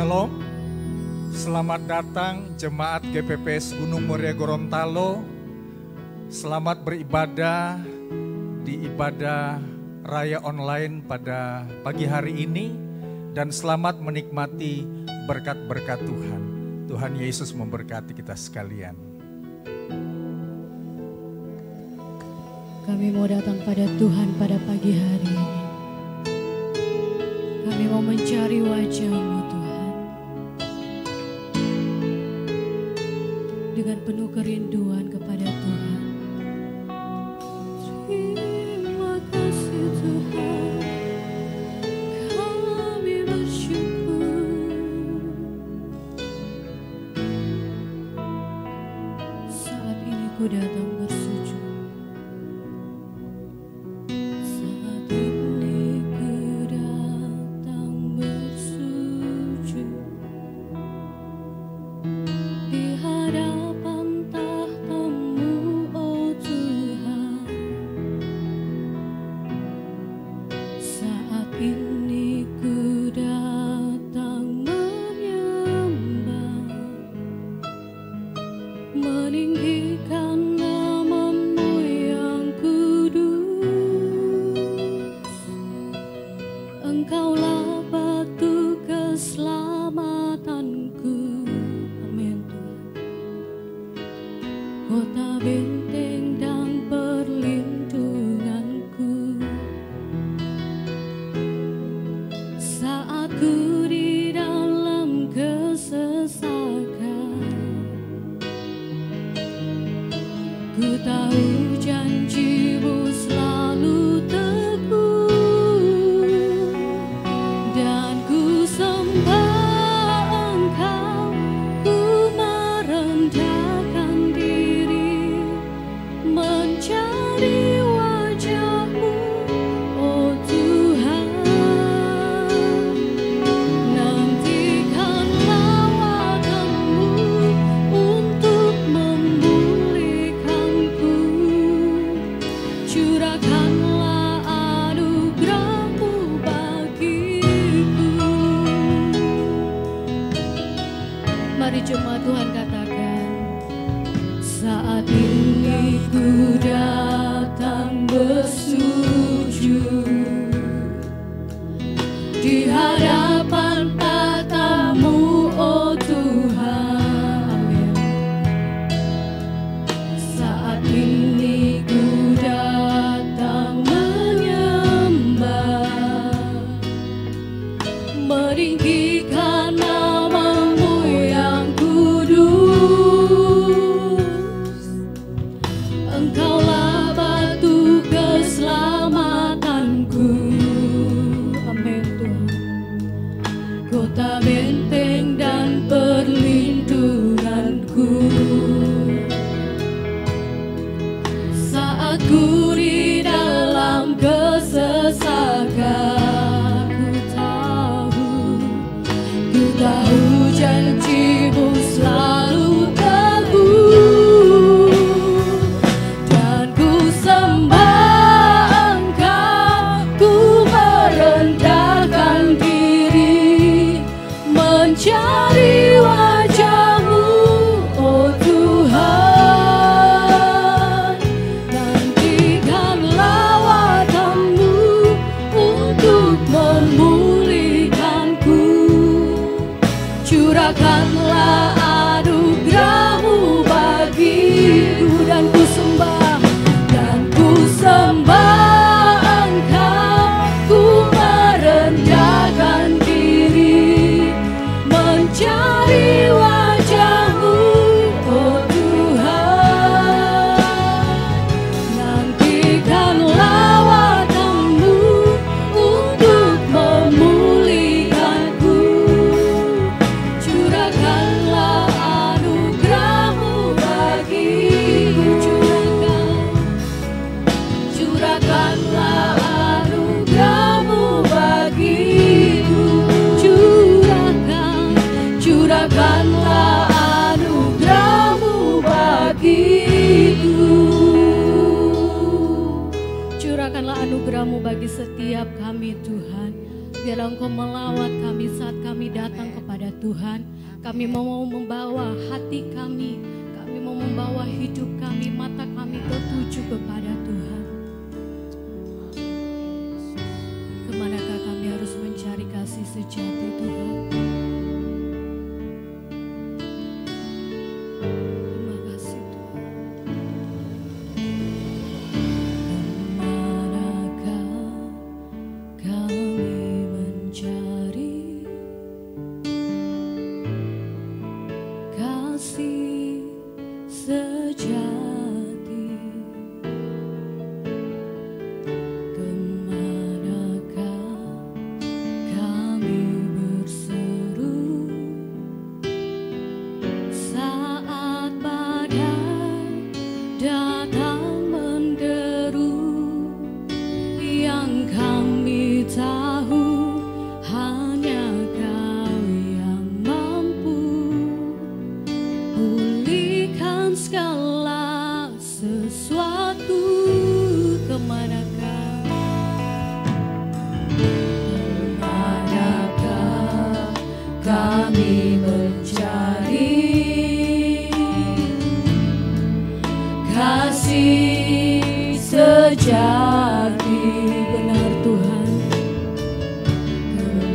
Shalom, selamat datang jemaat GPPS Gunung Muria Gorontalo. Selamat beribadah di ibadah raya online pada pagi hari ini. Dan selamat menikmati berkat-berkat Tuhan. Tuhan Yesus memberkati kita sekalian. Kami mau datang pada Tuhan pada pagi hari ini. Kami mau mencari wajah-Mu Tuhan. Dengan penuh kerinduan kepada Tuhan. Terima kasih Tuhan. Kami bersyukur. Saat ini ku datang bersujud. Bagi setiap kami Tuhan, biarlah Engkau melawat kami saat kami datang kepada Tuhan. Kami mau membawa hati kami mau membawa hidup kami, mata kami tertuju kepada Tuhan. Kemanakah kami harus mencari kasih sejati Tuhan? Terima kasih Tuhan. Kemanakah kami mencari kasih sejati? Kemanakah kami berseru saat badai datang menderu? Yang kami tahu hanya Kau yang mampu pulihkan segala sesuatu. Kemanakah kami mencari kasih sejati? Benar Tuhan.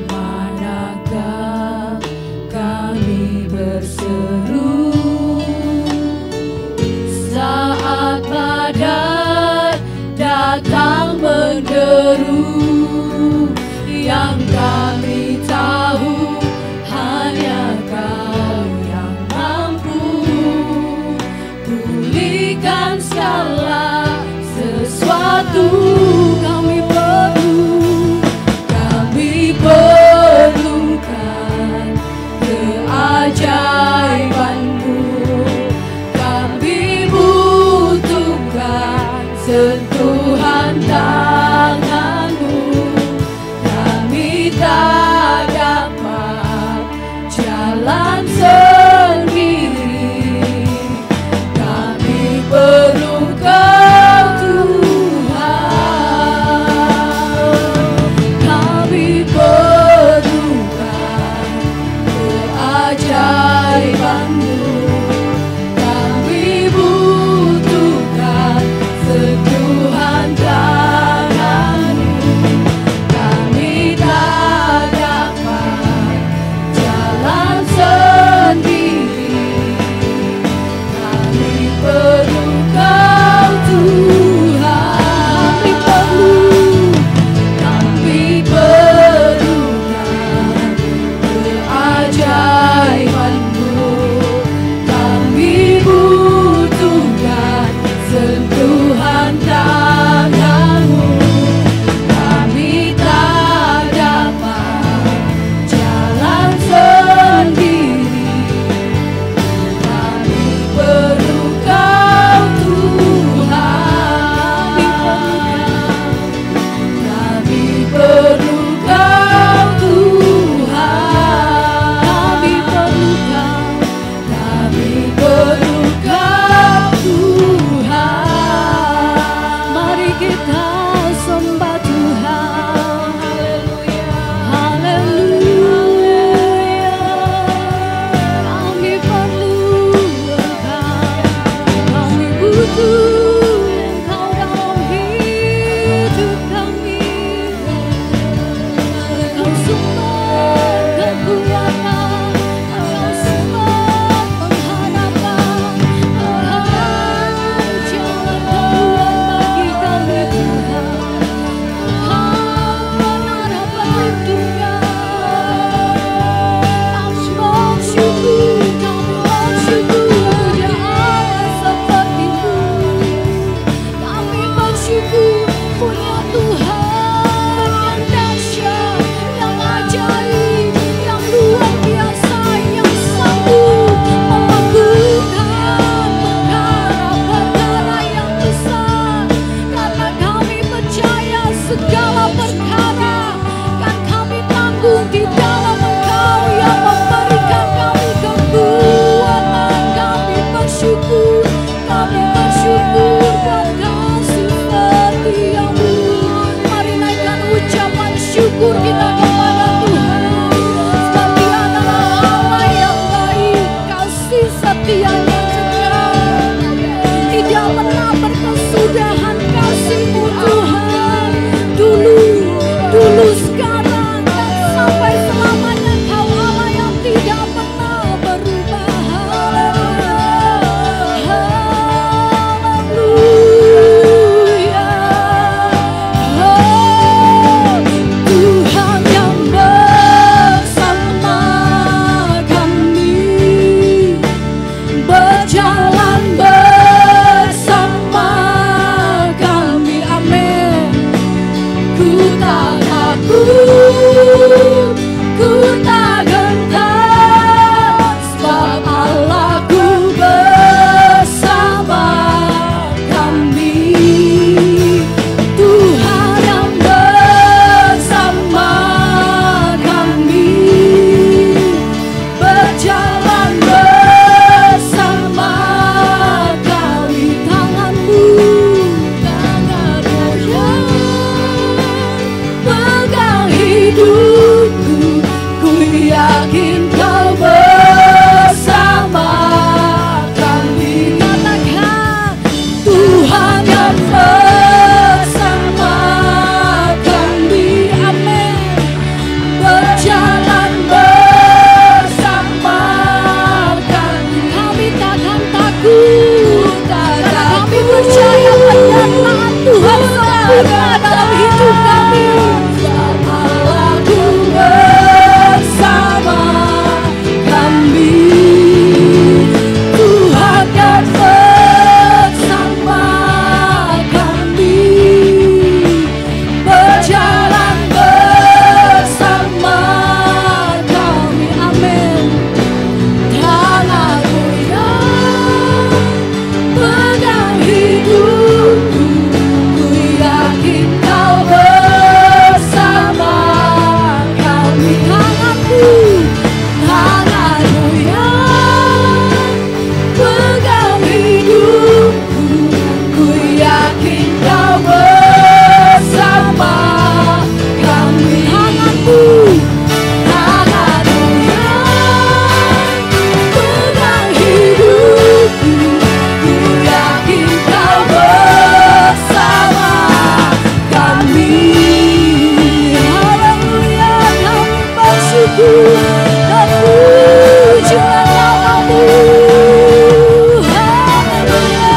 Kemanakah kami berseru saat badai datang menderu? Yang kami tahu hanya Kau yang mampu pulihkan segala sesuatu. Kami perlukan keajaiban-Mu. Kami butuhkan sentuhan tangan-Mu. Kami tak dapat jalan sendiri. Kami perlu Kau Tuhan. Kami perlukan keajaiban-Mu. Kami butuhkan sentuhan tangan-Mu. Kami tak dapat jalan sendiri. setia dan setia. Tidak pernah berkesudahan kasih-Mu Tuhan. Dulu sekarang dan sampai selamanya Kau Allah yang tidak pernah berubah. Haleluya. Tuhan yang bersama kami, berjalan bersama kami. Amin. Ku tak takut, ku tak gentar, sebab Allahku bersama kami. Tuhan yang bersama kami, berjalan bersama kami. Tangan-Mu yang pegang hidupku, ku yakin Kau bersama kami. Katakan, Tuhan yang bersama kami. Amin. Berjalan bersama kami. Kami takkan takut, karena kami percaya penyertaan Tuhan sempurna dalam hidup kami. Allahku bersama kami. Tuhan yang bersama kami, berjalan bersama kami. Amin. Tangan-Mu yang pegang hidupku, ku yakin Kau bersama kami. Tangan-Mu yang pegang hidupku, ku yakin Kau bersama kami. Tangan-Mu yang pegang hidupku, ku yakin Kau bersama kami. Haleluya, kami bersyukur dan pujilah nama-Mu. Haleluya,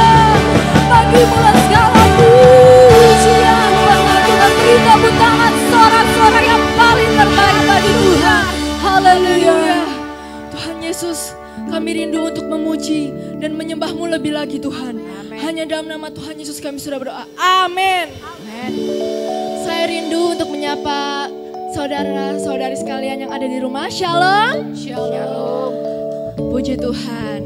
bagi-Mu segala pujian. Dengan kita tangan sorak-sorak yang paling terbaik bagi Tuhan. Haleluya. Tuhan Yesus, kami rindu untuk memuji dan menyembah-Mu lebih lagi Tuhan. Hanya dalam nama Tuhan Yesus kami sudah berdoa. Amin. Saya rindu untuk menyapa saudara-saudari sekalian yang ada di rumah. Shalom. Shalom. Puji Tuhan.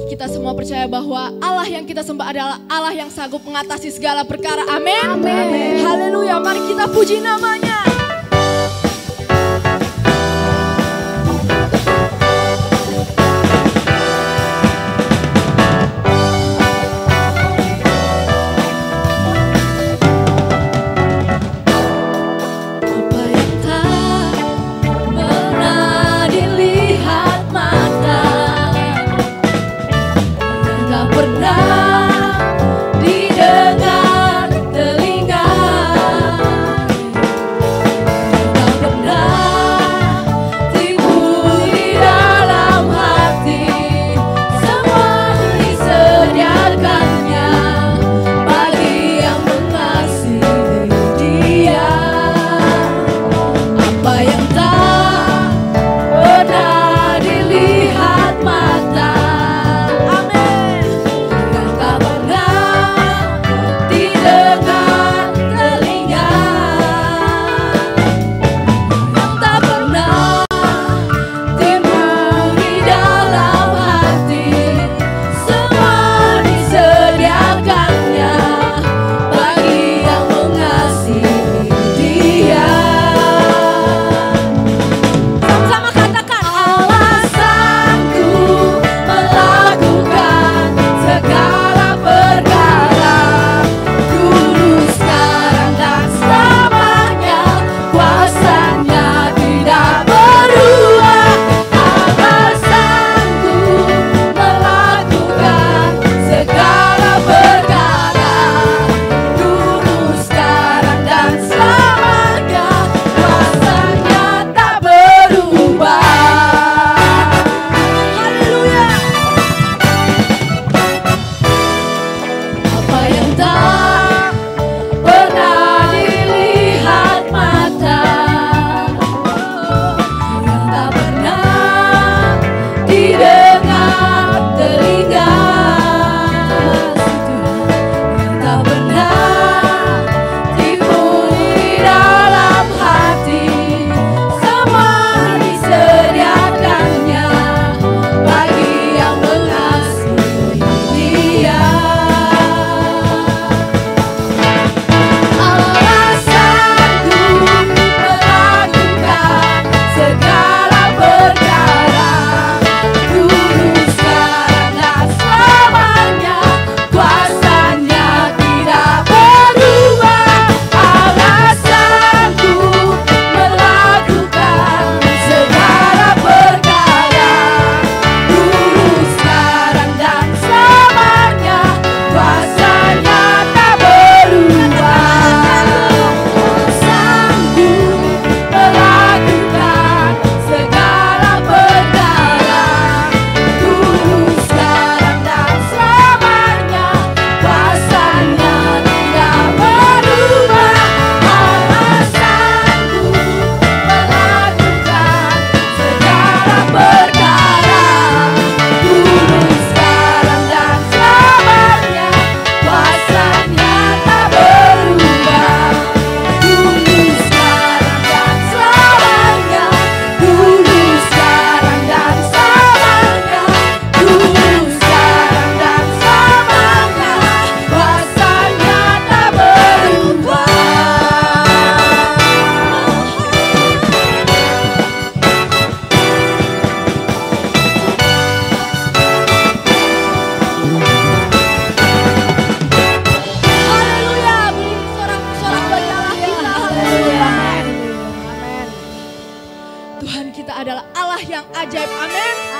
Kita semua percaya bahwa Allah yang kita sembah adalah Allah yang sanggup mengatasi segala perkara. Amin. Amin. Haleluya. Mari kita puji namanya. Apa yang tak pernah dilihat mata, tak pernah didengar telinga,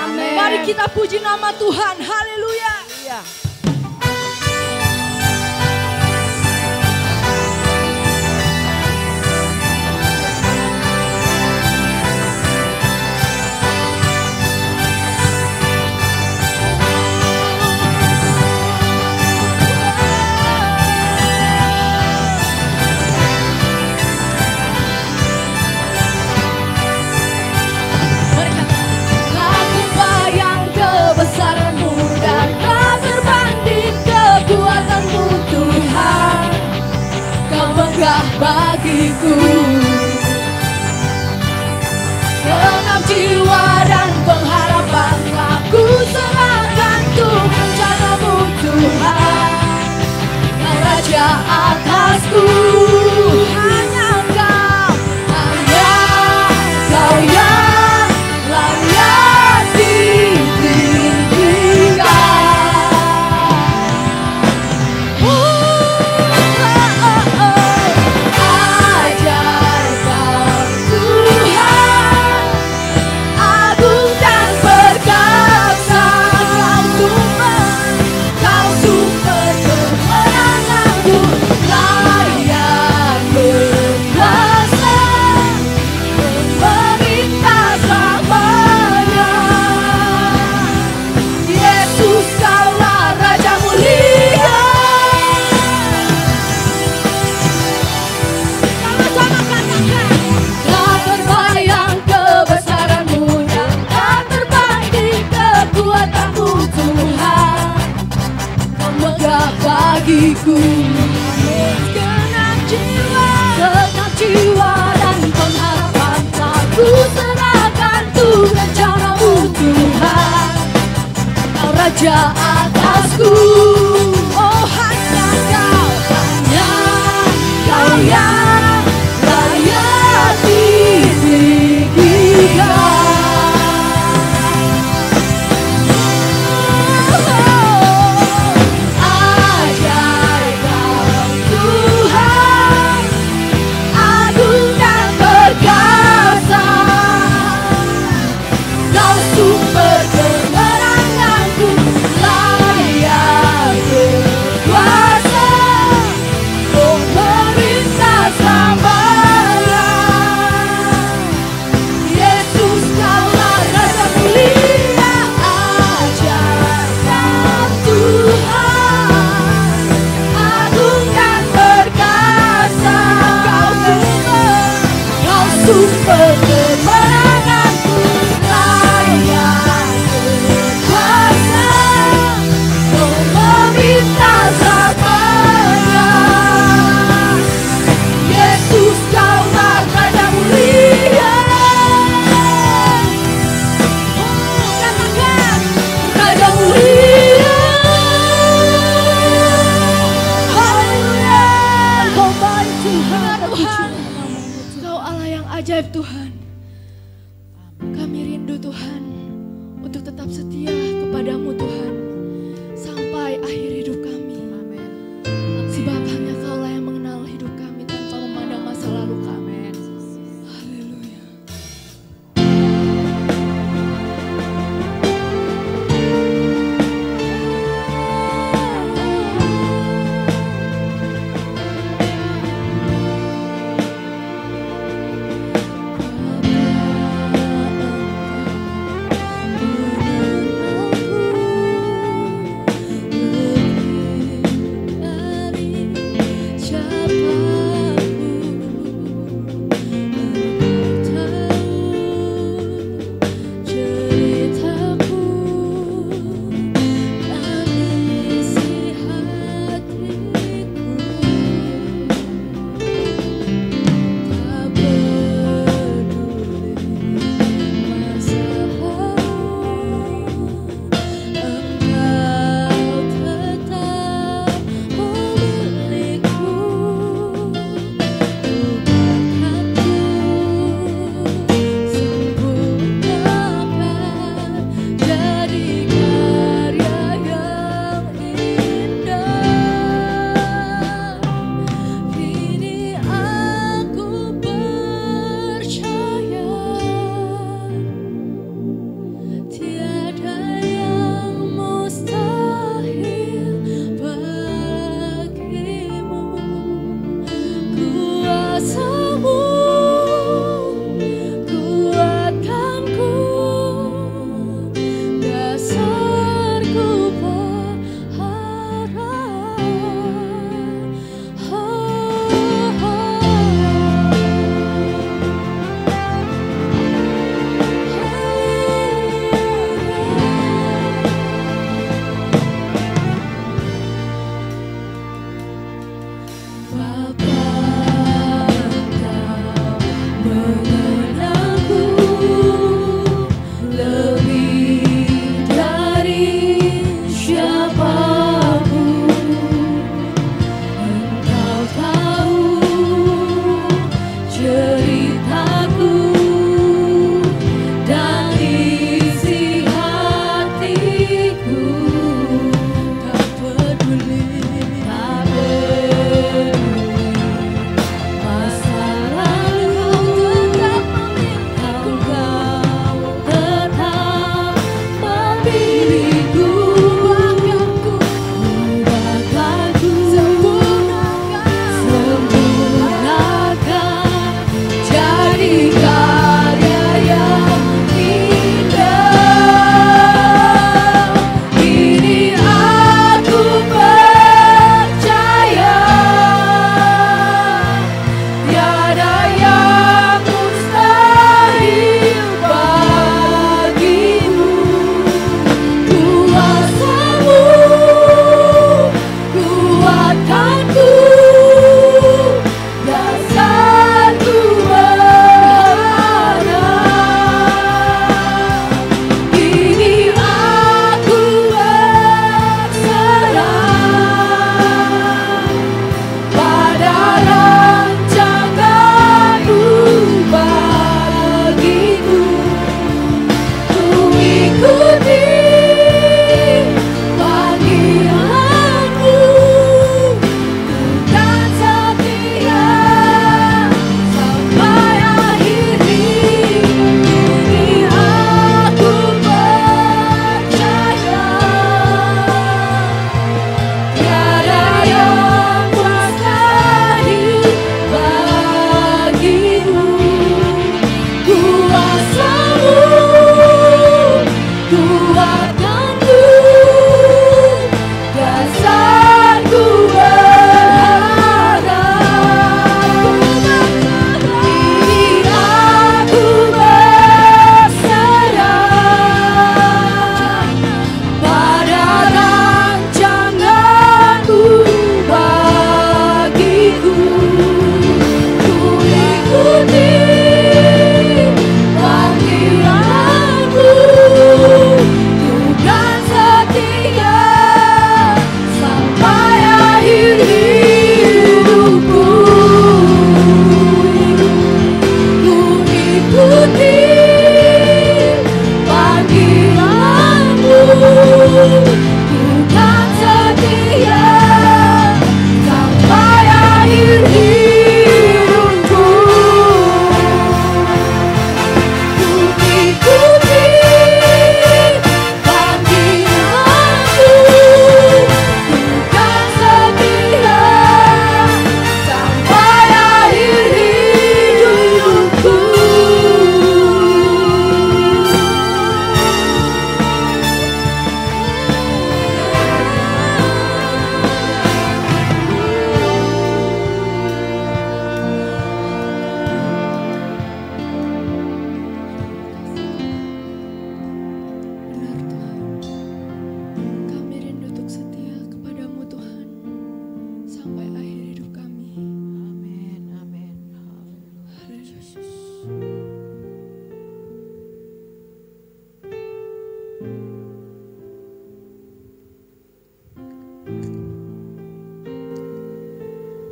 Amin. Mari kita puji nama Tuhan. Haleluya. Iya. Aku bayang kebesaran-Mu dan tak terbanding kekuatan-Mu Tuhan. Kau megah bagiku. Genap jiwa dan pengharapan aku serahkan untuk rencana-Mu Tuhan. Kau Raja atasku, hanya Kau yang layak ditinggikan. Ajaib Tuhan, agung dan perkasa. Kau sumber kemenanganku, layak berkuasa, pemerintah selamanya. Yesus, Kaulah Raja mulia. Sama-sama katakan. Tak terbayang kebesaran-Mu dan tak terbanding kekuatan-Mu Tuhan. Kau megah bagiku. Genap jiwa dan pengharapan aku serahkan untuk rencana-Mu Tuhan. Kau Raja atasku, oh hanya Kau yang layak ditinggikan. Ajaib Tuhan, agung dan perkasa. Kau sumber kemenanganku, layak berkuasa, pemerintah selamanya. Yesus, Kaulah Raja mulia. Ajaib Tuhan, agung dan perkasa. Kau sumber kemenanganku, layak berkuasa, pemerintah selamanya. Yesus, Kaulah Raja mulia. Katakan, Raja mulia. Haleluya. Kau baik Tuhan. Kau Allah yang ajaib Tuhan. Kami rindu Tuhan untuk tetap setia kepada-Mu Tuhan sampai akhir hidup kami. Sebab hanya Kaulah yang mengenal hidup kami tanpa memandang masa lalu kami. Haleluya. Engkau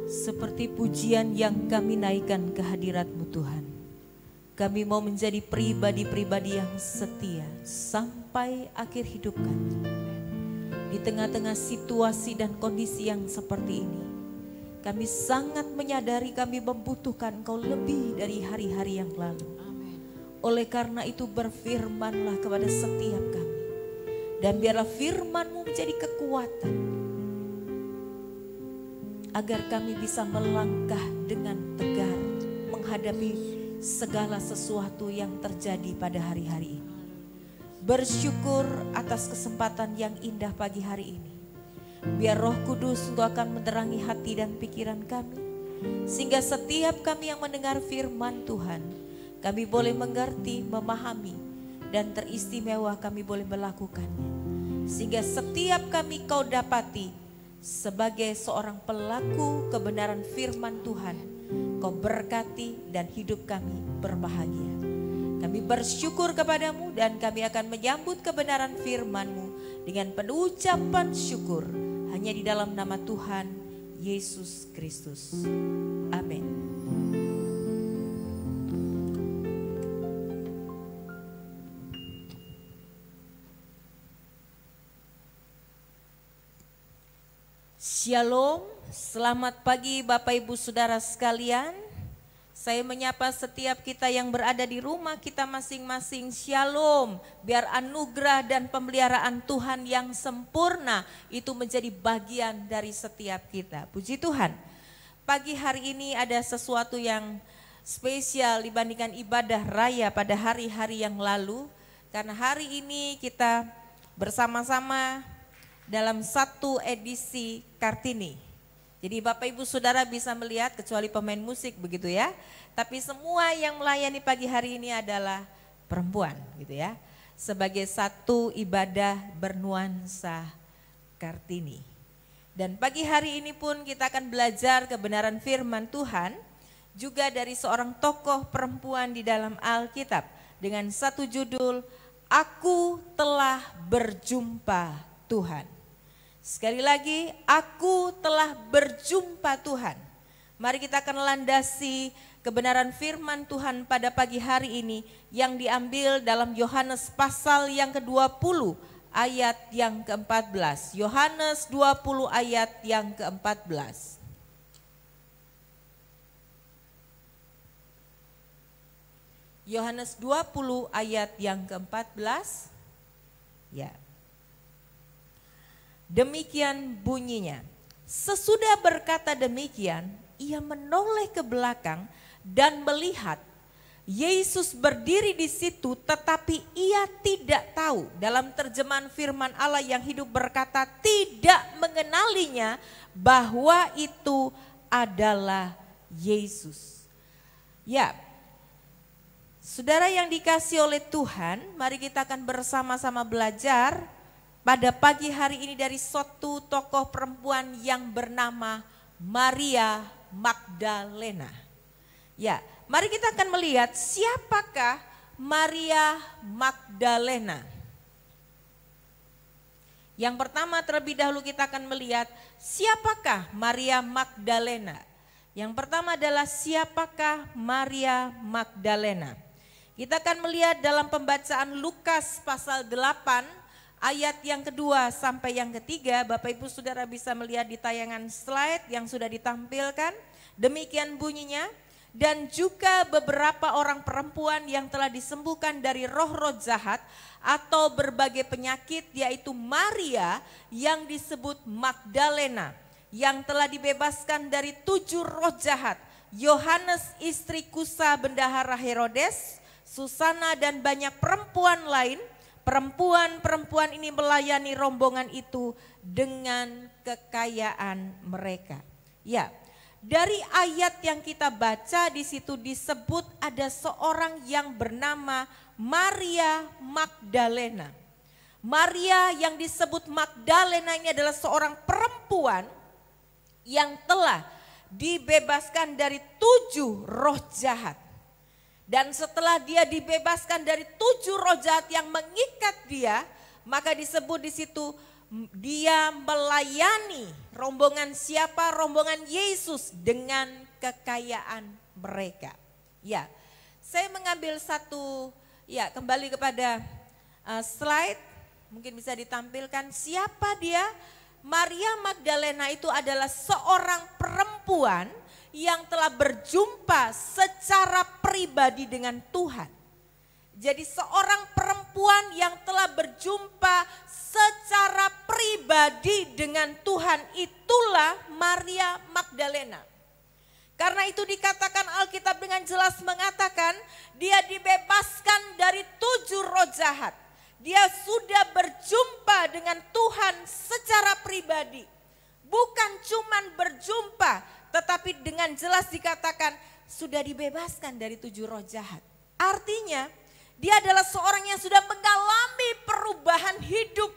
Seperti pujian yang kami naikkan ke hadirat-Mu Tuhan, kami mau menjadi pribadi-pribadi yang setia sampai akhir hidup kami. Di tengah-tengah situasi dan kondisi yang seperti ini, kami sangat menyadari kami membutuhkan Engkau lebih dari hari-hari yang lalu. Oleh karena itu berfirmanlah kepada setiap kami, dan biarlah firman-Mu menjadi kekuatan, agar kami bisa melangkah dengan tegar menghadapi segala sesuatu yang terjadi pada hari-hari ini. Bersyukur atas kesempatan yang indah pagi hari ini. Biar Roh Kudus Engkau akan menerangi hati dan pikiran kami, sehingga setiap kami yang mendengar firman Tuhan, kami boleh mengerti, memahami, dan teristimewa kami boleh melakukannya. Sehingga setiap kami Kau dapati sebagai seorang pelaku kebenaran firman Tuhan, Kau berkati dan hidup kami berbahagia. Kami bersyukur kepadamu dan kami akan menyambut kebenaran firman-Mu dengan penuh ucapan syukur hanya di dalam nama Tuhan Yesus Kristus. Amin. Shalom, selamat pagi Bapak Ibu Saudara sekalian. Saya menyapa setiap kita yang berada di rumah kita masing-masing. Shalom, biar anugerah dan pemeliharaan Tuhan yang sempurna itu menjadi bagian dari setiap kita. Puji Tuhan. Pagi hari ini ada sesuatu yang spesial dibandingkan ibadah raya pada hari-hari yang lalu. Karena hari ini kita bersama-sama dalam satu edisi Kartini. Jadi Bapak Ibu Saudara bisa melihat, kecuali pemain musik begitu ya. Tapi semua yang melayani pagi hari ini adalah perempuan gitu ya. Sebagai satu ibadah bernuansa Kartini. Dan pagi hari ini pun kita akan belajar kebenaran firman Tuhan juga dari seorang tokoh perempuan di dalam Alkitab dengan satu judul, Aku Telah Berjumpa Tuhan. Sekali lagi, aku telah berjumpa Tuhan. Mari kita akan landasi kebenaran firman Tuhan pada pagi hari ini yang diambil dalam Yohanes pasal yang ke-20 ayat yang ke-14. Yohanes 20 ayat yang ke-14. Yohanes 20 ayat yang ke-14. Ya. Demikian bunyinya. Sesudah berkata demikian, ia menoleh ke belakang dan melihat Yesus berdiri di situ, tetapi ia tidak tahu. Dalam terjemahan firman Allah yang hidup berkata, tidak mengenalinya bahwa itu adalah Yesus. Ya, saudara yang dikasihi oleh Tuhan, mari kita akan bersama-sama belajar pada pagi hari ini dari suatu tokoh perempuan yang bernama Maria Magdalena. Ya, mari kita akan melihat siapakah Maria Magdalena. Yang pertama terlebih dahulu kita akan melihat siapakah Maria Magdalena. Yang pertama adalah siapakah Maria Magdalena. Kita akan melihat dalam pembacaan Lukas pasal 8 ayat yang kedua sampai yang ketiga. Bapak Ibu Saudara bisa melihat di tayangan slide yang sudah ditampilkan. Demikian bunyinya. Dan juga beberapa orang perempuan yang telah disembuhkan dari roh-roh jahat atau berbagai penyakit, yaitu Maria yang disebut Magdalena yang telah dibebaskan dari 7 roh jahat, Yohanes istri Kusa bendahara Herodes, Susana dan banyak perempuan lain. Perempuan-perempuan ini melayani rombongan itu dengan kekayaan mereka. Ya, dari ayat yang kita baca di situ disebut ada seorang yang bernama Maria Magdalena. Maria yang disebut Magdalena ini adalah seorang perempuan yang telah dibebaskan dari 7 roh jahat. Dan setelah dia dibebaskan dari 7 roh jahat yang mengikat dia, Maka disebut di situ dia melayani rombongan siapa? Rombongan Yesus dengan kekayaan mereka. Ya, saya mengambil satu, ya kembali kepada slide, mungkin bisa ditampilkan siapa dia. Maria Magdalena itu adalah seorang perempuan yang telah berjumpa secara pribadi dengan Tuhan. Jadi seorang perempuan yang telah berjumpa secara pribadi dengan Tuhan, itulah Maria Magdalena. Karena itu dikatakan Alkitab dengan jelas mengatakan dia dibebaskan dari 7 roh jahat. Dia sudah berjumpa dengan Tuhan secara pribadi. Bukan cuman berjumpa, tetapi dengan jelas dikatakan sudah dibebaskan dari 7 roh jahat. Artinya dia adalah seorang yang sudah mengalami perubahan hidup.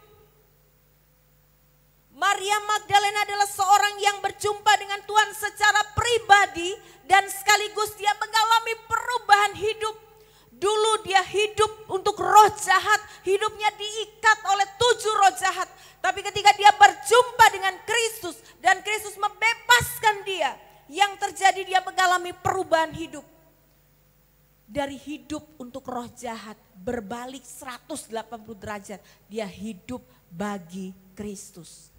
Maria Magdalena adalah seorang yang berjumpa dengan Tuhan secara pribadi dan sekaligus dia mengalami perubahan hidup. Dulu dia hidup untuk roh jahat, hidupnya diikat oleh 7 roh jahat. Tapi ketika dia berjumpa dengan Kristus dan Kristus membebaskan dia, yang terjadi dia mengalami perubahan hidup. Dari hidup untuk roh jahat berbalik 180 derajat, dia hidup bagi Kristus.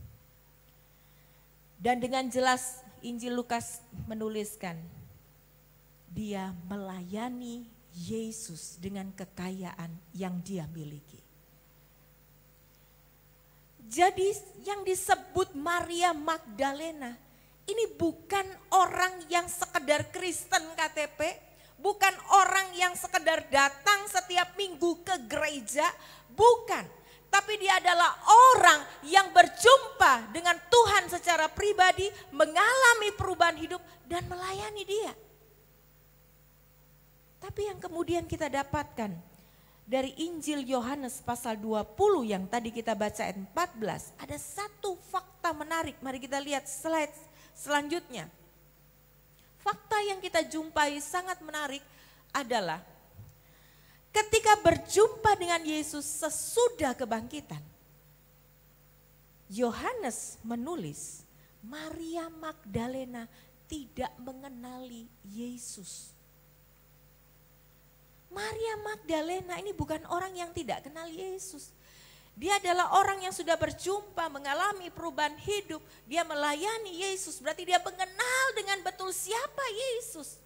Dan dengan jelas Injil Lukas menuliskan dia melayani Yesus dengan kekayaan yang dia miliki. Jadi yang disebut Maria Magdalena ini bukan orang yang sekedar Kristen KTP, bukan orang yang sekedar datang setiap minggu ke gereja, bukan. Tapi dia adalah orang yang berjumpa dengan Tuhan secara pribadi, mengalami perubahan hidup dan melayani dia. Tapi yang kemudian kita dapatkan dari Injil Yohanes pasal 20 yang tadi kita baca ayat 14, ada satu fakta menarik. Mari kita lihat slide selanjutnya. Fakta yang kita jumpai sangat menarik adalah ketika berjumpa dengan Yesus sesudah kebangkitan. Yohanes menulis Maria Magdalena tidak mengenali Yesus. Maria Magdalena ini bukan orang yang tidak kenal Yesus. Dia adalah orang yang sudah berjumpa, mengalami perubahan hidup. Dia melayani Yesus, berarti dia mengenal dengan betul siapa Yesus.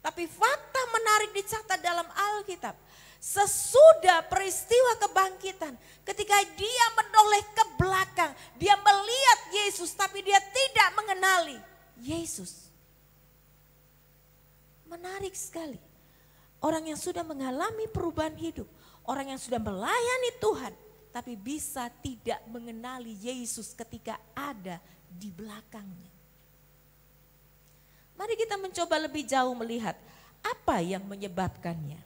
Tapi fakta menarik dicatat dalam Alkitab. Sesudah peristiwa kebangkitan, ketika dia menoleh ke belakang, dia melihat Yesus tapi dia tidak mengenali Yesus. Menarik sekali. Orang yang sudah mengalami perubahan hidup, orang yang sudah melayani Tuhan, tapi bisa tidak mengenali Yesus ketika ada di belakangnya. Mari kita mencoba lebih jauh melihat apa yang menyebabkannya.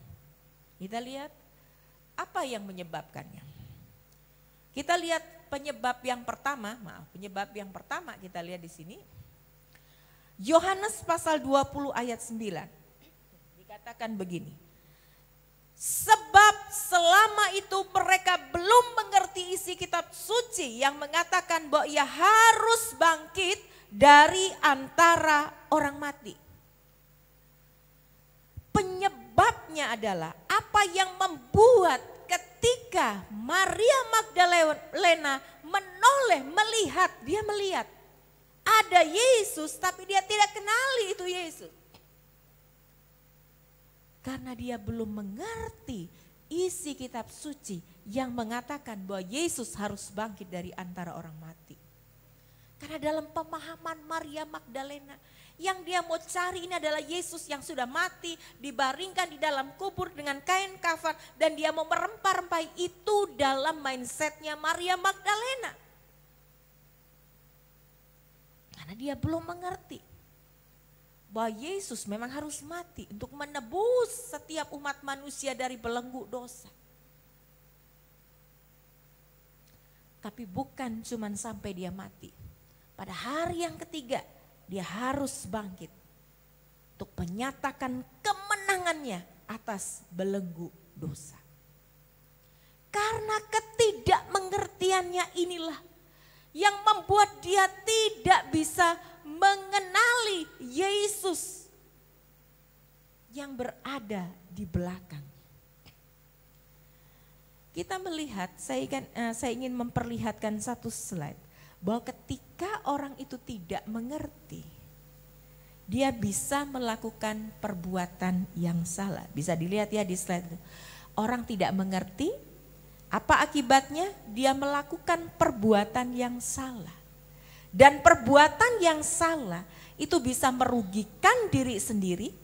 Kita lihat apa yang menyebabkannya. Kita lihat penyebab yang pertama, kita lihat di sini. Yohanes pasal 20 ayat 9. Dikatakan begini. Sebab selama itu mereka belum mengerti isi kitab suci yang mengatakan bahwa ia harus bangkit dari antara orang mati. Penyebabnya adalah apa yang membuat ketika Maria Magdalena menoleh melihat, dia melihat ada Yesus tapi dia tidak kenali itu Yesus. Karena dia belum mengerti isi kitab suci yang mengatakan bahwa Yesus harus bangkit dari antara orang mati. Karena dalam pemahaman Maria Magdalena yang dia mau cari ini adalah Yesus yang sudah mati, dibaringkan di dalam kubur dengan kain kafan dan dia mau merempah-rempai itu dalam mindsetnya Maria Magdalena. Karena dia belum mengerti bahwa Yesus memang harus mati untuk menebus setiap umat manusia dari belenggu dosa. Tapi bukan cuman sampai dia mati. Pada hari yang ketiga dia harus bangkit untuk menyatakan kemenangannya atas belenggu dosa. Karena ketidakmengertian pengertiannya inilah yang membuat dia tidak bisa mengenali Yesus yang berada di belakang. Kita melihat, saya ingin memperlihatkan satu slide, bahwa ketika orang itu tidak mengerti, dia bisa melakukan perbuatan yang salah. Bisa dilihat ya di slide itu. Orang tidak mengerti, apa akibatnya? Dia melakukan perbuatan yang salah. Dan perbuatan yang salah itu bisa merugikan diri sendiri.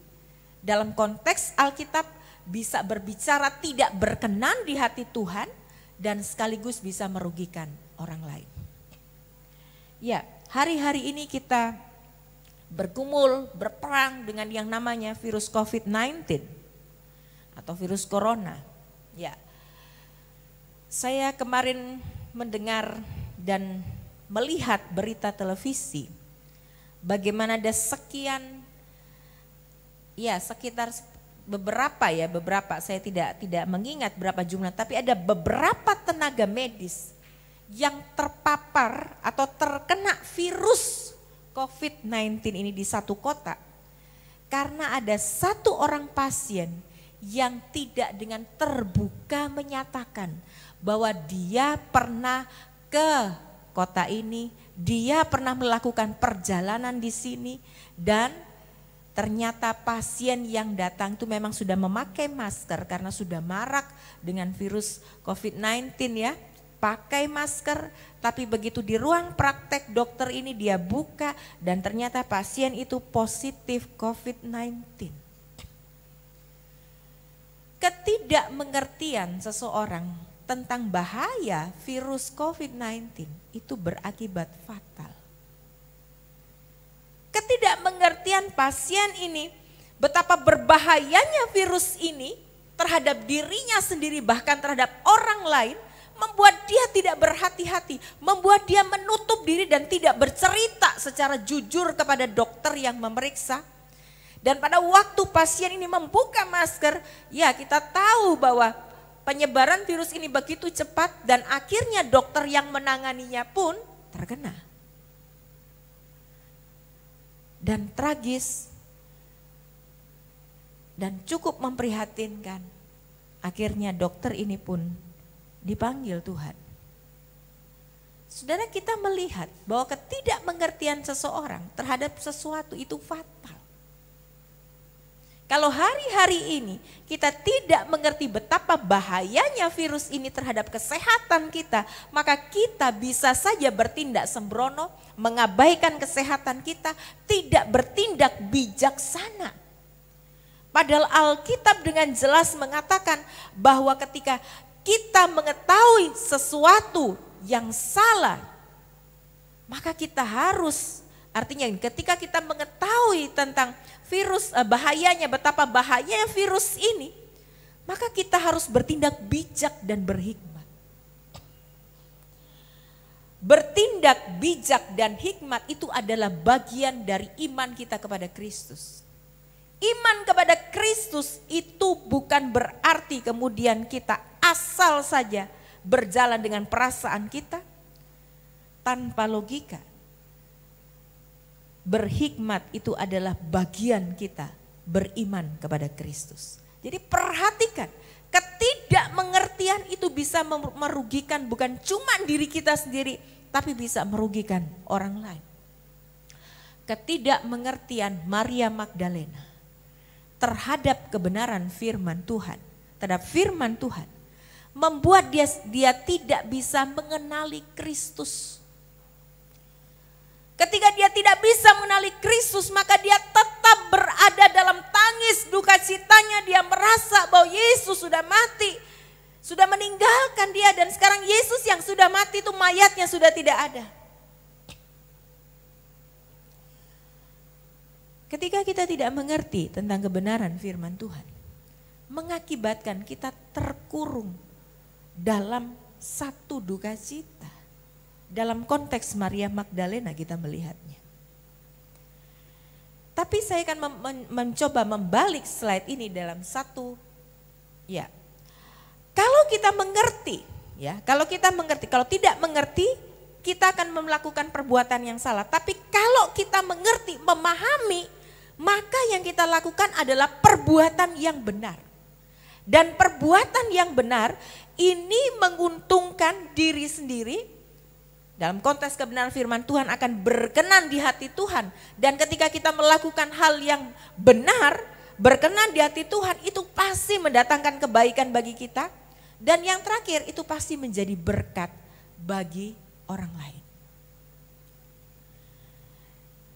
Dalam konteks Alkitab bisa berbicara tidak berkenan di hati Tuhan dan sekaligus bisa merugikan orang lain. Ya, hari-hari ini kita bergumul, berperang dengan yang namanya virus COVID-19 atau virus corona. Ya, saya kemarin mendengar dan melihat berita televisi bagaimana ada sekitar beberapa saya tidak mengingat berapa jumlah, tapi ada beberapa tenaga medis yang terpapar atau terkena virus COVID-19 ini di satu kota karena ada satu orang pasien yang tidak dengan terbuka menyatakan bahwa dia pernah ke kota ini, dia pernah melakukan perjalanan di sini, dan ternyata pasien yang datang itu memang sudah memakai masker karena sudah marak dengan virus COVID-19 ya. Pakai masker, tapi begitu di ruang praktek dokter ini dia buka dan ternyata pasien itu positif COVID-19. Ketidakmengertian seseorang tentang bahaya virus COVID-19 itu berakibat fatal. Ketidakmengertian pasien ini, betapa berbahayanya virus ini terhadap dirinya sendiri bahkan terhadap orang lain, membuat dia tidak berhati-hati, membuat dia menutup diri dan tidak bercerita secara jujur kepada dokter yang memeriksa. Dan pada waktu pasien ini membuka masker, ya kita tahu bahwa penyebaran virus ini begitu cepat dan akhirnya dokter yang menanganinya pun terkena. Dan tragis dan cukup memprihatinkan. Akhirnya dokter ini pun dipanggil Tuhan. Saudara, kita melihat bahwa ketidakmengertian seseorang terhadap sesuatu itu fatal. Kalau hari-hari ini kita tidak mengerti betapa bahayanya virus ini terhadap kesehatan kita, maka kita bisa saja bertindak sembrono, mengabaikan kesehatan kita, tidak bertindak bijaksana. Padahal Alkitab dengan jelas mengatakan bahwa ketika kita mengetahui sesuatu yang salah, maka kita harus, artinya ketika kita mengetahui tentang virus, bahayanya, betapa bahayanya virus ini, maka kita harus bertindak bijak dan berhikmat. Bertindak bijak dan hikmat itu adalah bagian dari iman kita kepada Kristus. Iman kepada Kristus itu bukan berarti kemudian kita asal saja berjalan dengan perasaan kita tanpa logika. Berhikmat itu adalah bagian kita beriman kepada Kristus. Jadi perhatikan, ketidakmengertian itu bisa merugikan bukan cuma diri kita sendiri, tapi bisa merugikan orang lain. Ketidakmengertian Maria Magdalena terhadap kebenaran firman Tuhan, terhadap firman Tuhan, membuat dia tidak bisa mengenali Kristus. Ketika dia tidak bisa mengenali Kristus, maka dia tetap berada dalam tangis duka citanya. Dia merasa bahwa Yesus sudah mati, sudah meninggalkan dia, dan sekarang Yesus yang sudah mati itu mayatnya sudah tidak ada. Ketika kita tidak mengerti tentang kebenaran firman Tuhan, mengakibatkan kita terkurung dalam satu duka cita. Dalam konteks Maria Magdalena kita melihatnya. Tapi saya akan mencoba membalik slide ini dalam satu, ya. Kalau kita mengerti Ya, kalau kita mengerti, kalau tidak mengerti, kita akan melakukan perbuatan yang salah. Tapi kalau kita mengerti, memahami, maka yang kita lakukan adalah perbuatan yang benar. Dan perbuatan yang benar ini menguntungkan diri sendiri. Dalam konteks kebenaran firman Tuhan akan berkenan di hati Tuhan. Dan ketika kita melakukan hal yang benar, berkenan di hati Tuhan, itu pasti mendatangkan kebaikan bagi kita. Dan yang terakhir, itu pasti menjadi berkat bagi orang lain.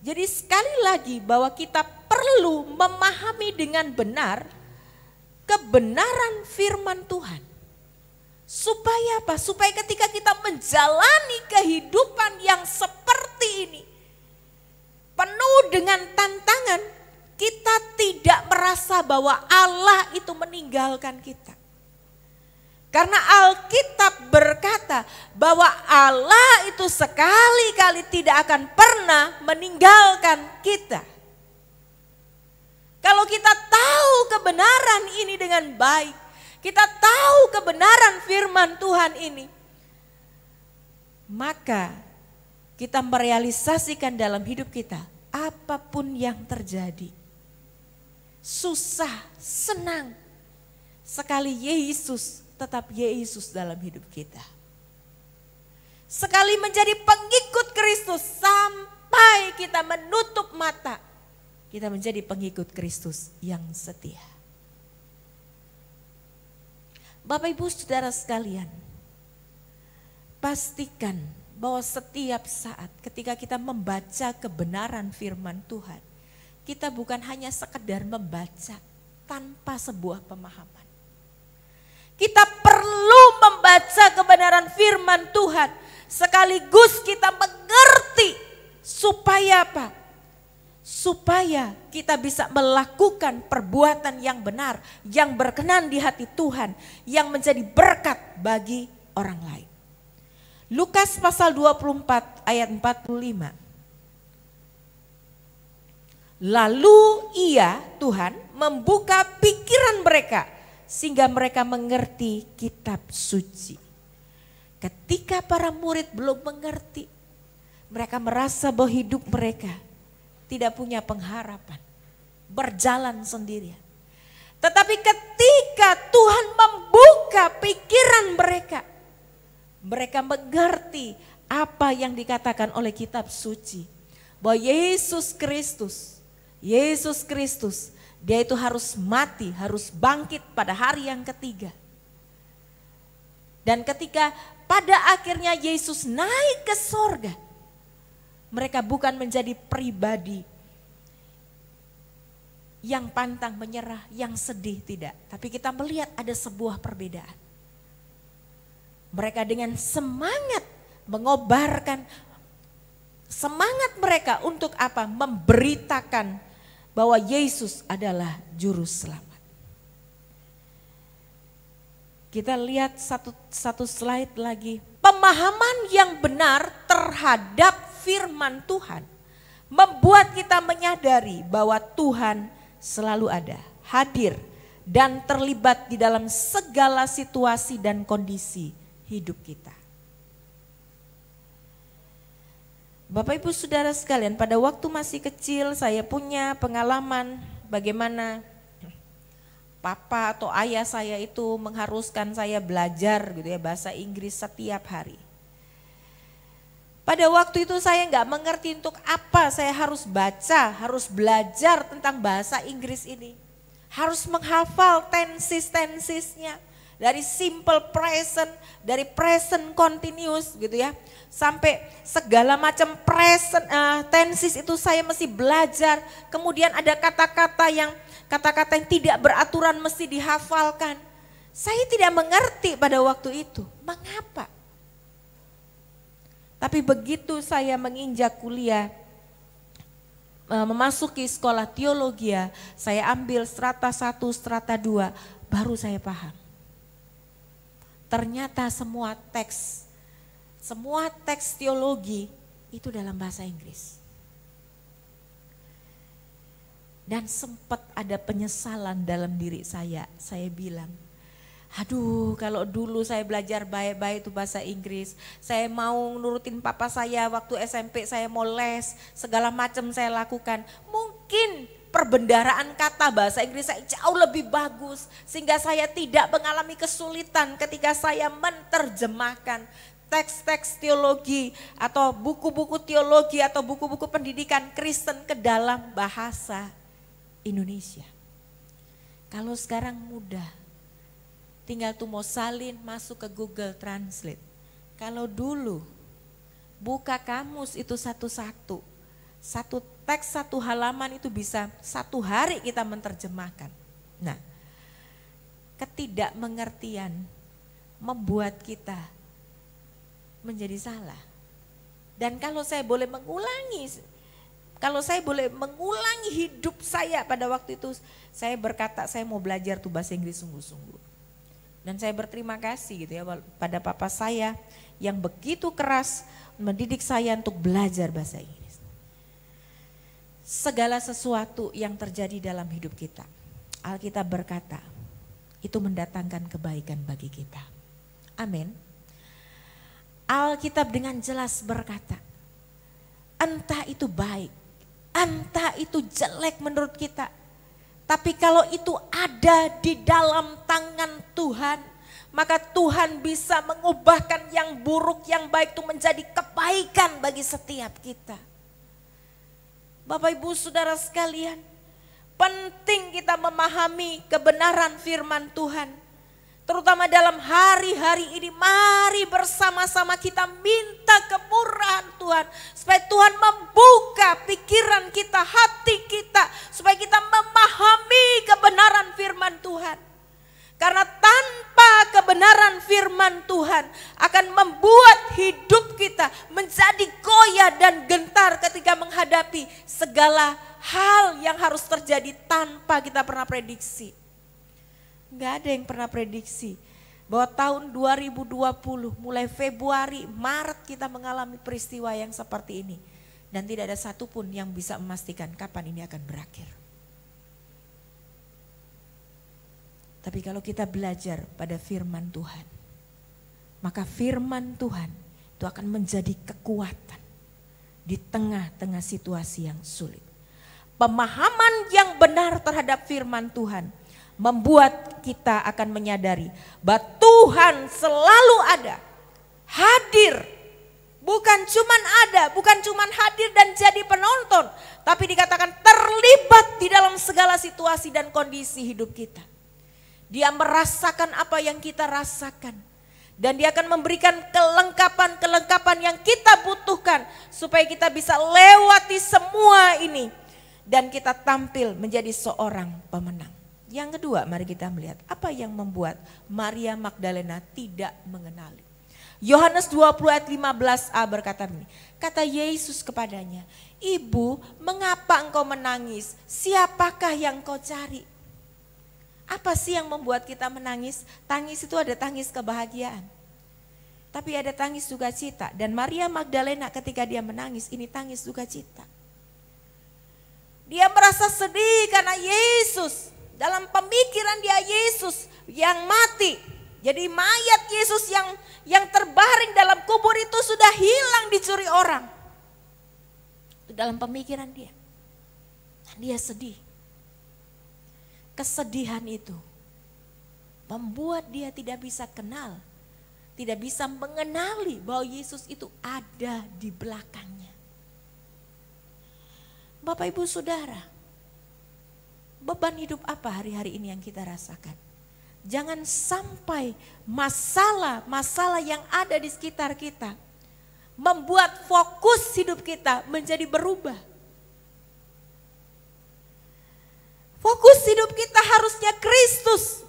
Jadi sekali lagi bahwa kita perlu memahami dengan benar kebenaran firman Tuhan. Supaya apa? Supaya ketika kita menjalani kehidupan yang seperti ini, penuh dengan tantangan, kita tidak merasa bahwa Allah itu meninggalkan kita. Karena Alkitab berkata bahwa Allah itu sekali-kali tidak akan pernah meninggalkan kita. Kalau kita tahu kebenaran ini dengan baik, kita tahu kebenaran firman Tuhan ini, maka kita merealisasikan dalam hidup kita apapun yang terjadi. Susah, senang, sekali Yesus tetap Yesus dalam hidup kita. Sekali menjadi pengikut Kristus sampai kita menutup mata, kita menjadi pengikut Kristus yang setia. Bapak Ibu Saudara sekalian, pastikan bahwa setiap saat ketika kita membaca kebenaran firman Tuhan, kita bukan hanya sekedar membaca tanpa sebuah pemahaman. Kita perlu membaca kebenaran firman Tuhan sekaligus kita mengerti supaya apa? Supaya kita bisa melakukan perbuatan yang benar, yang berkenan di hati Tuhan, yang menjadi berkat bagi orang lain. Lukas pasal 24 ayat 45. Lalu ia, Tuhan, membuka pikiran mereka sehingga mereka mengerti kitab suci. Ketika para murid belum mengerti, mereka merasa bahwa hidup mereka tidak punya pengharapan, berjalan sendirian. Tetapi ketika Tuhan membuka pikiran mereka, mereka mengerti apa yang dikatakan oleh kitab suci. Bahwa Yesus Kristus, Dia itu harus mati, harus bangkit pada hari yang ketiga. Dan ketika pada akhirnya Yesus naik ke sorga, mereka bukan menjadi pribadi yang pantang menyerah, yang sedih, tidak. Tapi kita melihat ada sebuah perbedaan. Mereka dengan semangat mengobarkan semangat mereka untuk apa? Memberitakan bahwa Yesus adalah juru selamat. Kita lihat satu slide lagi. Pemahaman yang benar terhadap firman Tuhan membuat kita menyadari bahwa Tuhan selalu ada, hadir dan terlibat di dalam segala situasi dan kondisi hidup kita. Bapak Ibu Saudara sekalian, pada waktu masih kecil saya punya pengalaman bagaimana papa atau ayah saya itu mengharuskan saya belajar gitu ya bahasa Inggris setiap hari. Pada waktu itu saya nggak mengerti untuk apa saya harus baca, harus belajar tentang bahasa Inggris ini. Harus menghafal tenses-tensesnya. Dari simple present, dari present continuous gitu ya. Sampai segala macam present tenses itu saya mesti belajar. Kemudian ada kata-kata yang tidak beraturan mesti dihafalkan. Saya tidak mengerti pada waktu itu. Mengapa? Tapi begitu saya menginjak kuliah, memasuki sekolah teologi, saya ambil strata 1, strata 2, baru saya paham. Ternyata semua teks teologi itu dalam bahasa Inggris. Dan sempat ada penyesalan dalam diri saya bilang, Aduh, kalau dulu saya belajar baik-baik itu bahasa Inggris, saya mau nurutin papa saya waktu SMP, saya mau les, segala macam saya lakukan. Mungkin perbendaharaan kata bahasa Inggris saya jauh lebih bagus, sehingga saya tidak mengalami kesulitan ketika saya menerjemahkan teks-teks teologi atau buku-buku teologi atau buku-buku pendidikan Kristen ke dalam bahasa Indonesia. Kalau sekarang mudah, tinggal tuh mau salin masuk ke Google Translate. Kalau dulu buka kamus itu satu-satu, satu teks satu halaman itu bisa 1 hari kita menerjemahkan. Nah, ketidakmengertian membuat kita menjadi salah. Dan kalau saya boleh mengulangi hidup saya pada waktu itu, saya berkata saya mau belajar tuh bahasa Inggris sungguh-sungguh. Dan saya berterima kasih gitu ya pada papa saya yang begitu keras mendidik saya untuk belajar bahasa Inggris. Segala sesuatu yang terjadi dalam hidup kita, Alkitab berkata, itu mendatangkan kebaikan bagi kita. Amin. Alkitab dengan jelas berkata, entah itu baik, entah itu jelek menurut kita, tapi kalau itu ada di dalam tangan Tuhan, maka Tuhan bisa mengubahkan yang buruk, yang baik itu menjadi kebaikan bagi setiap kita. Bapak Ibu Saudara sekalian, penting kita memahami kebenaran firman Tuhan. Terutama dalam hari-hari ini, mari bersama-sama kita minta kemurahan Tuhan. Supaya Tuhan membuka pikiran kita, hati kita. Supaya kita memahami kebenaran firman Tuhan. Karena tanpa kebenaran firman Tuhan akan membuat hidup kita menjadi goyah dan gentar ketika menghadapi segala hal yang harus terjadi tanpa kita pernah prediksi. Enggak ada yang pernah prediksi bahwa tahun 2020 mulai Februari, Maret kita mengalami peristiwa yang seperti ini. Dan tidak ada satupun yang bisa memastikan kapan ini akan berakhir. Tapi kalau kita belajar pada firman Tuhan, maka firman Tuhan itu akan menjadi kekuatan di tengah-tengah situasi yang sulit. Pemahaman yang benar terhadap firman Tuhan membuat kita akan menyadari bahwa Tuhan selalu ada, hadir, bukan cuman ada, bukan cuman hadir dan jadi penonton, tapi dikatakan terlibat di dalam segala situasi dan kondisi hidup kita. Dia merasakan apa yang kita rasakan dan dia akan memberikan kelengkapan-kelengkapan yang kita butuhkan supaya kita bisa lewati semua ini dan kita tampil menjadi seorang pemenang. Yang kedua, mari kita melihat apa yang membuat Maria Magdalena tidak mengenali. Yohanes 20 ayat 15a berkata begini, kata Yesus kepadanya, Ibu, mengapa engkau menangis? Siapakah yang kau cari? Apa sih yang membuat kita menangis? Tangis itu ada tangis kebahagiaan, tapi ada tangis sukacita. Dan Maria Magdalena ketika dia menangis, ini tangis sukacita. Dia merasa sedih karena Yesus, dalam pemikiran dia Yesus yang mati. Jadi mayat Yesus yang terbaring dalam kubur itu sudah hilang dicuri orang. Itu dalam pemikiran dia. Dan dia sedih. Kesedihan itu membuat dia tidak bisa kenal, tidak bisa mengenali bahwa Yesus itu ada di belakangnya. Bapak Ibu Saudara, beban hidup apa hari-hari ini yang kita rasakan? Jangan sampai masalah-masalah yang ada di sekitar kita membuat fokus hidup kita menjadi berubah. Fokus hidup kita harusnya Kristus.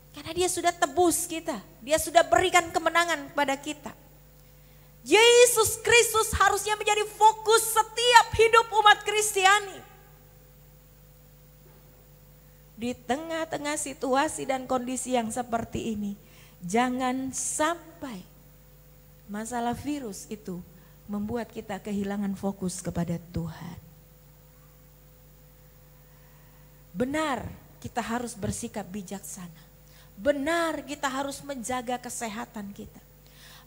Karena dia sudah tebus kita, dia sudah berikan kemenangan kepada kita. Yesus Kristus harusnya menjadi fokus setiap hidup umat Kristiani. Di tengah-tengah situasi dan kondisi yang seperti ini, jangan sampai masalah virus itu membuat kita kehilangan fokus kepada Tuhan. Benar, kita harus bersikap bijaksana. Benar, kita harus menjaga kesehatan kita.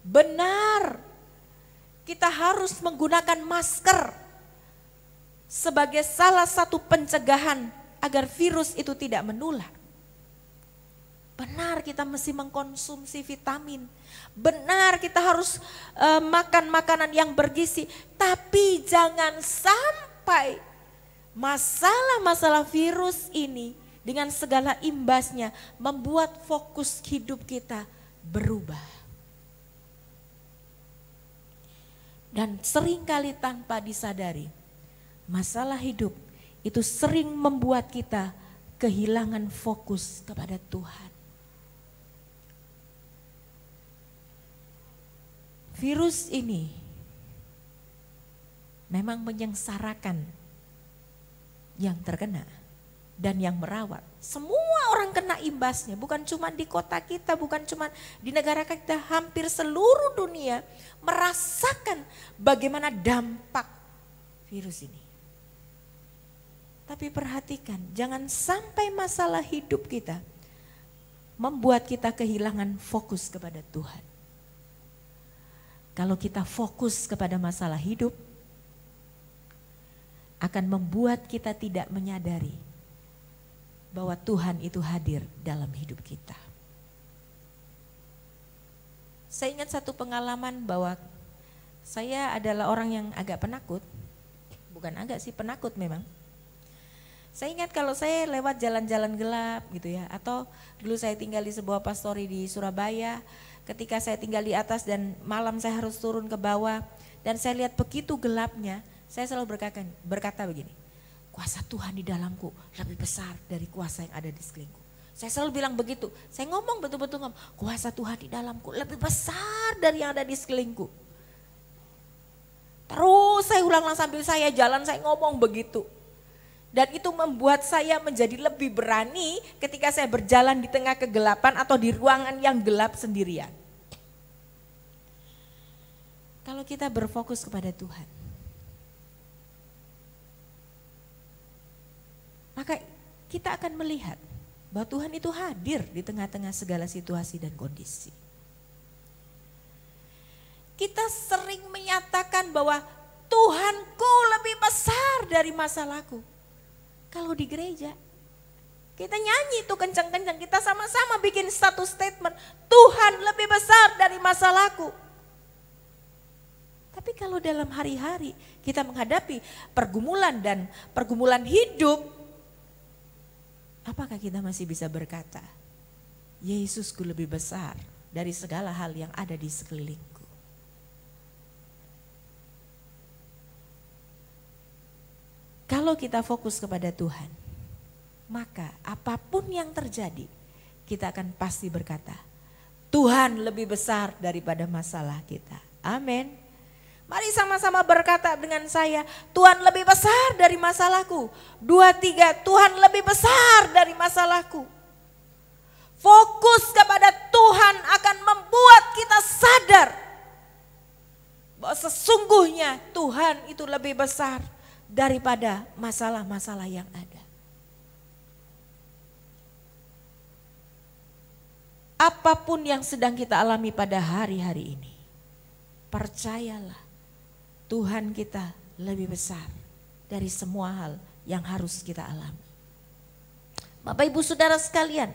Benar, kita harus menggunakan masker sebagai salah satu pencegahan agar virus itu tidak menular. Benar, kita mesti mengkonsumsi vitamin. Benar, kita harus makan makanan yang bergizi. Tapi jangan sampai masalah-masalah virus ini dengan segala imbasnya membuat fokus hidup kita berubah. Dan seringkali tanpa disadari, masalah hidup itu sering membuat kita kehilangan fokus kepada Tuhan. Virus ini memang menyengsarakan yang terkena dan yang merawat. Semua orang kena imbasnya, bukan cuma di kota kita, bukan cuma di negara kita, hampir seluruh dunia merasakan bagaimana dampak virus ini. Tapi perhatikan, jangan sampai masalah hidup kita membuat kita kehilangan fokus kepada Tuhan. Kalau kita fokus kepada masalah hidup, akan membuat kita tidak menyadari bahwa Tuhan itu hadir dalam hidup kita. Saya ingat satu pengalaman bahwa saya adalah orang yang agak penakut. Bukan agak sih, penakut memang. Saya ingat kalau saya lewat jalan-jalan gelap gitu ya, atau dulu saya tinggal di sebuah pastori di Surabaya, ketika saya tinggal di atas dan malam saya harus turun ke bawah dan saya lihat begitu gelapnya, saya selalu berkata begini, kuasa Tuhan di dalamku lebih besar dari kuasa yang ada di sekelilingku. Saya selalu bilang begitu, saya ngomong betul-betul ngomong, kuasa Tuhan di dalamku lebih besar dari yang ada di sekelilingku. Terus saya ulang sambil saya jalan, saya ngomong begitu. Dan itu membuat saya menjadi lebih berani ketika saya berjalan di tengah kegelapan atau di ruangan yang gelap sendirian. Kalau kita berfokus kepada Tuhan, maka kita akan melihat bahwa Tuhan itu hadir di tengah-tengah segala situasi dan kondisi. Kita sering menyatakan bahwa Tuhanku lebih besar dari masalahku. Kalau di gereja, kita nyanyi itu kencang-kencang, kita sama-sama bikin satu statement, Tuhan lebih besar dari masalahku. Tapi kalau dalam hari-hari kita menghadapi pergumulan dan pergumulan hidup, apakah kita masih bisa berkata, Yesusku lebih besar dari segala hal yang ada di sekelilingku? Kalau kita fokus kepada Tuhan, maka apapun yang terjadi, kita akan pasti berkata, Tuhan lebih besar daripada masalah kita. Amin. Mari sama-sama berkata dengan saya, Tuhan lebih besar dari masalahku. 2, 3, Tuhan lebih besar dari masalahku. Fokus kepada Tuhan akan membuat kita sadar bahwa sesungguhnya Tuhan itu lebih besar daripada masalah-masalah yang ada. Apapun yang sedang kita alami pada hari-hari ini, percayalah Tuhan kita lebih besar dari semua hal yang harus kita alami. Bapak Ibu Saudara sekalian,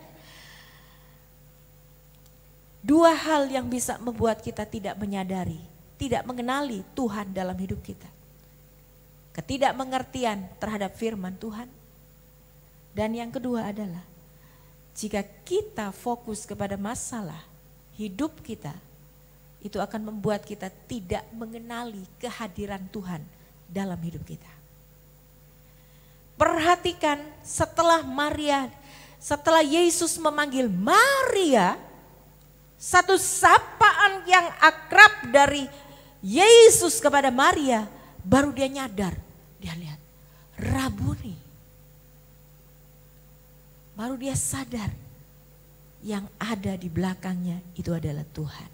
2 hal yang bisa membuat kita tidak menyadari, tidak mengenali Tuhan dalam hidup kita. Ketidakmengertian terhadap firman Tuhan. Dan yang kedua adalah jika kita fokus kepada masalah hidup kita, itu akan membuat kita tidak mengenali kehadiran Tuhan dalam hidup kita. Perhatikan setelah Yesus memanggil Maria, satu sapaan yang akrab dari Yesus kepada Maria, baru dia nyadar, dia lihat, Rabuni. Baru dia sadar yang ada di belakangnya itu adalah Tuhan.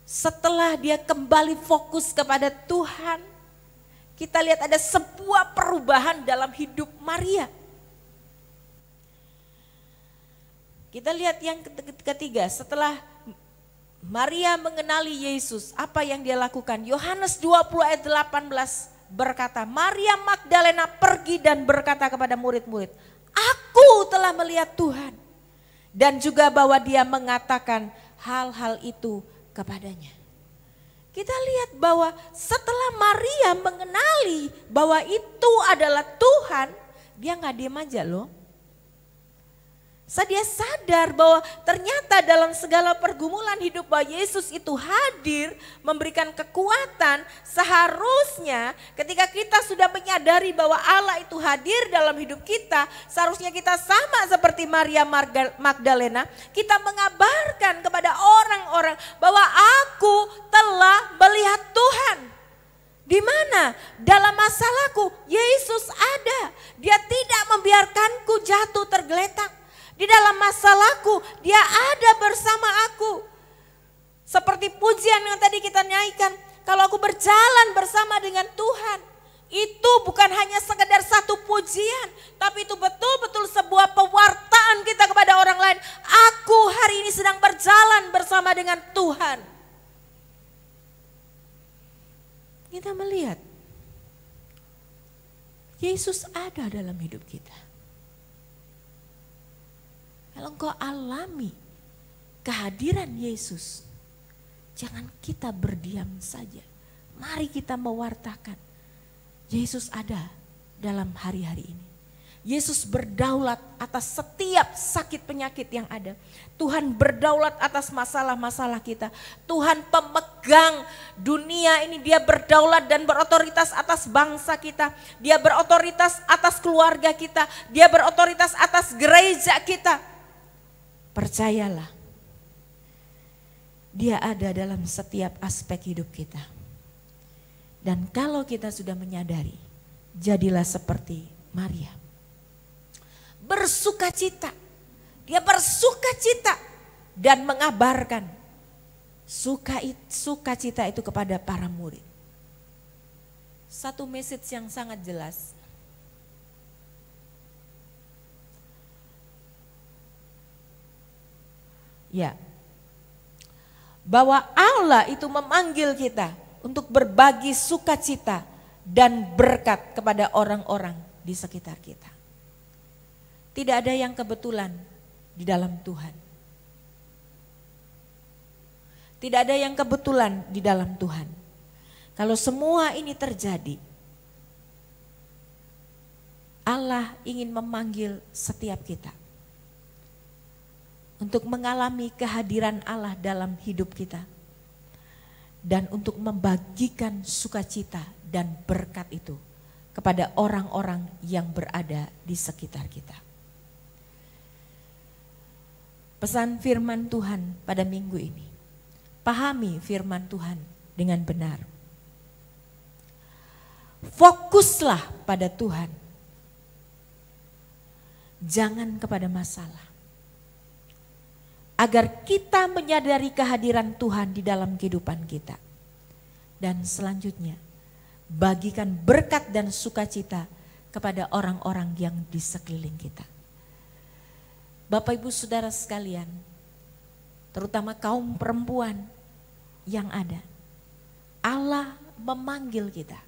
Setelah dia kembali fokus kepada Tuhan, kita lihat ada sebuah perubahan dalam hidup Maria. Kita lihat yang ketiga, setelah Maria mengenali Yesus, apa yang dia lakukan? Yohanes 20 ayat 18 berkata, Maria Magdalena pergi dan berkata kepada murid-murid, aku telah melihat Tuhan. Dan juga bahwa dia mengatakan hal-hal itu kepadanya. Kita lihat bahwa setelah Maria mengenali bahwa itu adalah Tuhan, dia gak diam aja loh. Dia sadar bahwa ternyata dalam segala pergumulan hidup bahwa Yesus itu hadir memberikan kekuatan. Seharusnya ketika kita sudah menyadari bahwa Allah itu hadir dalam hidup kita, seharusnya kita sama seperti Maria Magdalena, kita mengabarkan kepada orang-orang bahwa aku telah melihat Tuhan. Di mana? Dalam masalahku Yesus ada. Dia tidak membiarkanku jatuh tergeletak. Di dalam masalahku dia ada bersama aku. Seperti pujian yang tadi kita nyanyikan, kalau aku berjalan bersama dengan Tuhan, itu bukan hanya sekedar satu pujian, tapi itu betul-betul sebuah pewartaan kita kepada orang lain. Aku hari ini sedang berjalan bersama dengan Tuhan. Kita melihat Yesus ada dalam hidup kita. Kalau engkau alami kehadiran Yesus, jangan kita berdiam saja. Mari kita mewartakan, Yesus ada dalam hari-hari ini. Yesus berdaulat atas setiap sakit penyakit yang ada. Tuhan berdaulat atas masalah-masalah kita. Tuhan pemegang dunia ini, dia berdaulat dan berotoritas atas bangsa kita. Dia berotoritas atas keluarga kita. Dia berotoritas atas gereja kita. Percayalah, dia ada dalam setiap aspek hidup kita. Dan kalau kita sudah menyadari, jadilah seperti Maria. Bersukacita, dia bersukacita dan mengabarkan sukacita itu kepada para murid. Satu message yang sangat jelas. Ya, bahwa Allah itu memanggil kita untuk berbagi sukacita dan berkat kepada orang-orang di sekitar kita. Tidak ada yang kebetulan di dalam Tuhan. Tidak ada yang kebetulan di dalam Tuhan. Kalau semua ini terjadi, Allah ingin memanggil setiap kita untuk mengalami kehadiran Allah dalam hidup kita dan untuk membagikan sukacita dan berkat itu kepada orang-orang yang berada di sekitar kita. Pesan firman Tuhan pada minggu ini, pahami firman Tuhan dengan benar. Fokuslah pada Tuhan, jangan kepada masalah. Agar kita menyadari kehadiran Tuhan di dalam kehidupan kita. Dan selanjutnya, bagikan berkat dan sukacita kepada orang-orang yang di sekeliling kita. Bapak Ibu Saudara sekalian, terutama kaum perempuan yang ada, Allah memanggil kita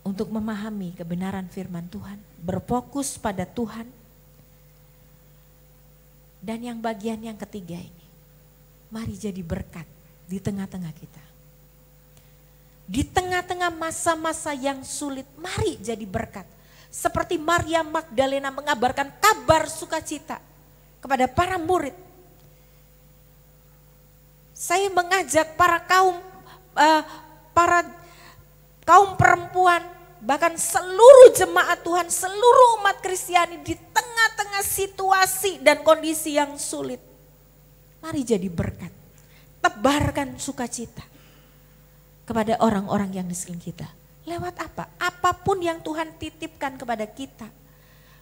untuk memahami kebenaran firman Tuhan, berfokus pada Tuhan. Dan yang bagian yang ketiga ini, mari jadi berkat di tengah-tengah kita. Di tengah-tengah masa-masa yang sulit, mari jadi berkat. Seperti Maria Magdalena mengabarkan kabar sukacita kepada para murid. Saya mengajak para kaum perempuan, bahkan seluruh jemaat Tuhan, seluruh umat Kristiani di tengah-tengah situasi dan kondisi yang sulit. Mari jadi berkat, tebarkan sukacita kepada orang-orang yang di sekeliling kita. Lewat apa? Apapun yang Tuhan titipkan kepada kita.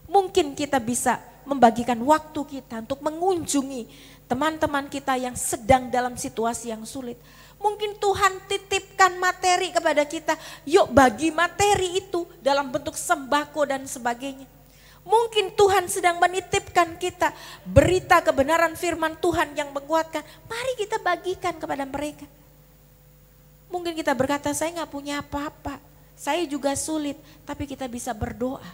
Mungkin kita bisa membagikan waktu kita untuk mengunjungi teman-teman kita yang sedang dalam situasi yang sulit. Mungkin Tuhan titipkan materi kepada kita, yuk bagi materi itu dalam bentuk sembako dan sebagainya. Mungkin Tuhan sedang menitipkan kita berita kebenaran firman Tuhan yang menguatkan. Mari kita bagikan kepada mereka. Mungkin kita berkata, saya nggak punya apa-apa. Saya juga sulit, tapi kita bisa berdoa.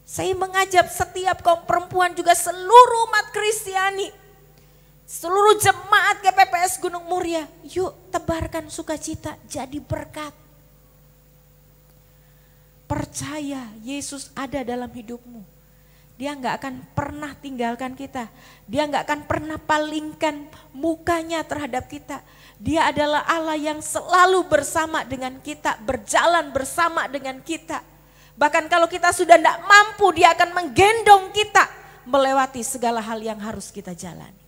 Saya mengajak setiap kaum perempuan juga seluruh umat Kristiani. Seluruh jemaat GPPS Gunung Muria. Yuk tebarkan sukacita jadi berkat. Percaya Yesus ada dalam hidupmu. Dia nggak akan pernah tinggalkan kita. Dia nggak akan pernah palingkan mukanya terhadap kita. Dia adalah Allah yang selalu bersama dengan kita, berjalan bersama dengan kita. Bahkan kalau kita sudah tidak mampu, Dia akan menggendong kita melewati segala hal yang harus kita jalani.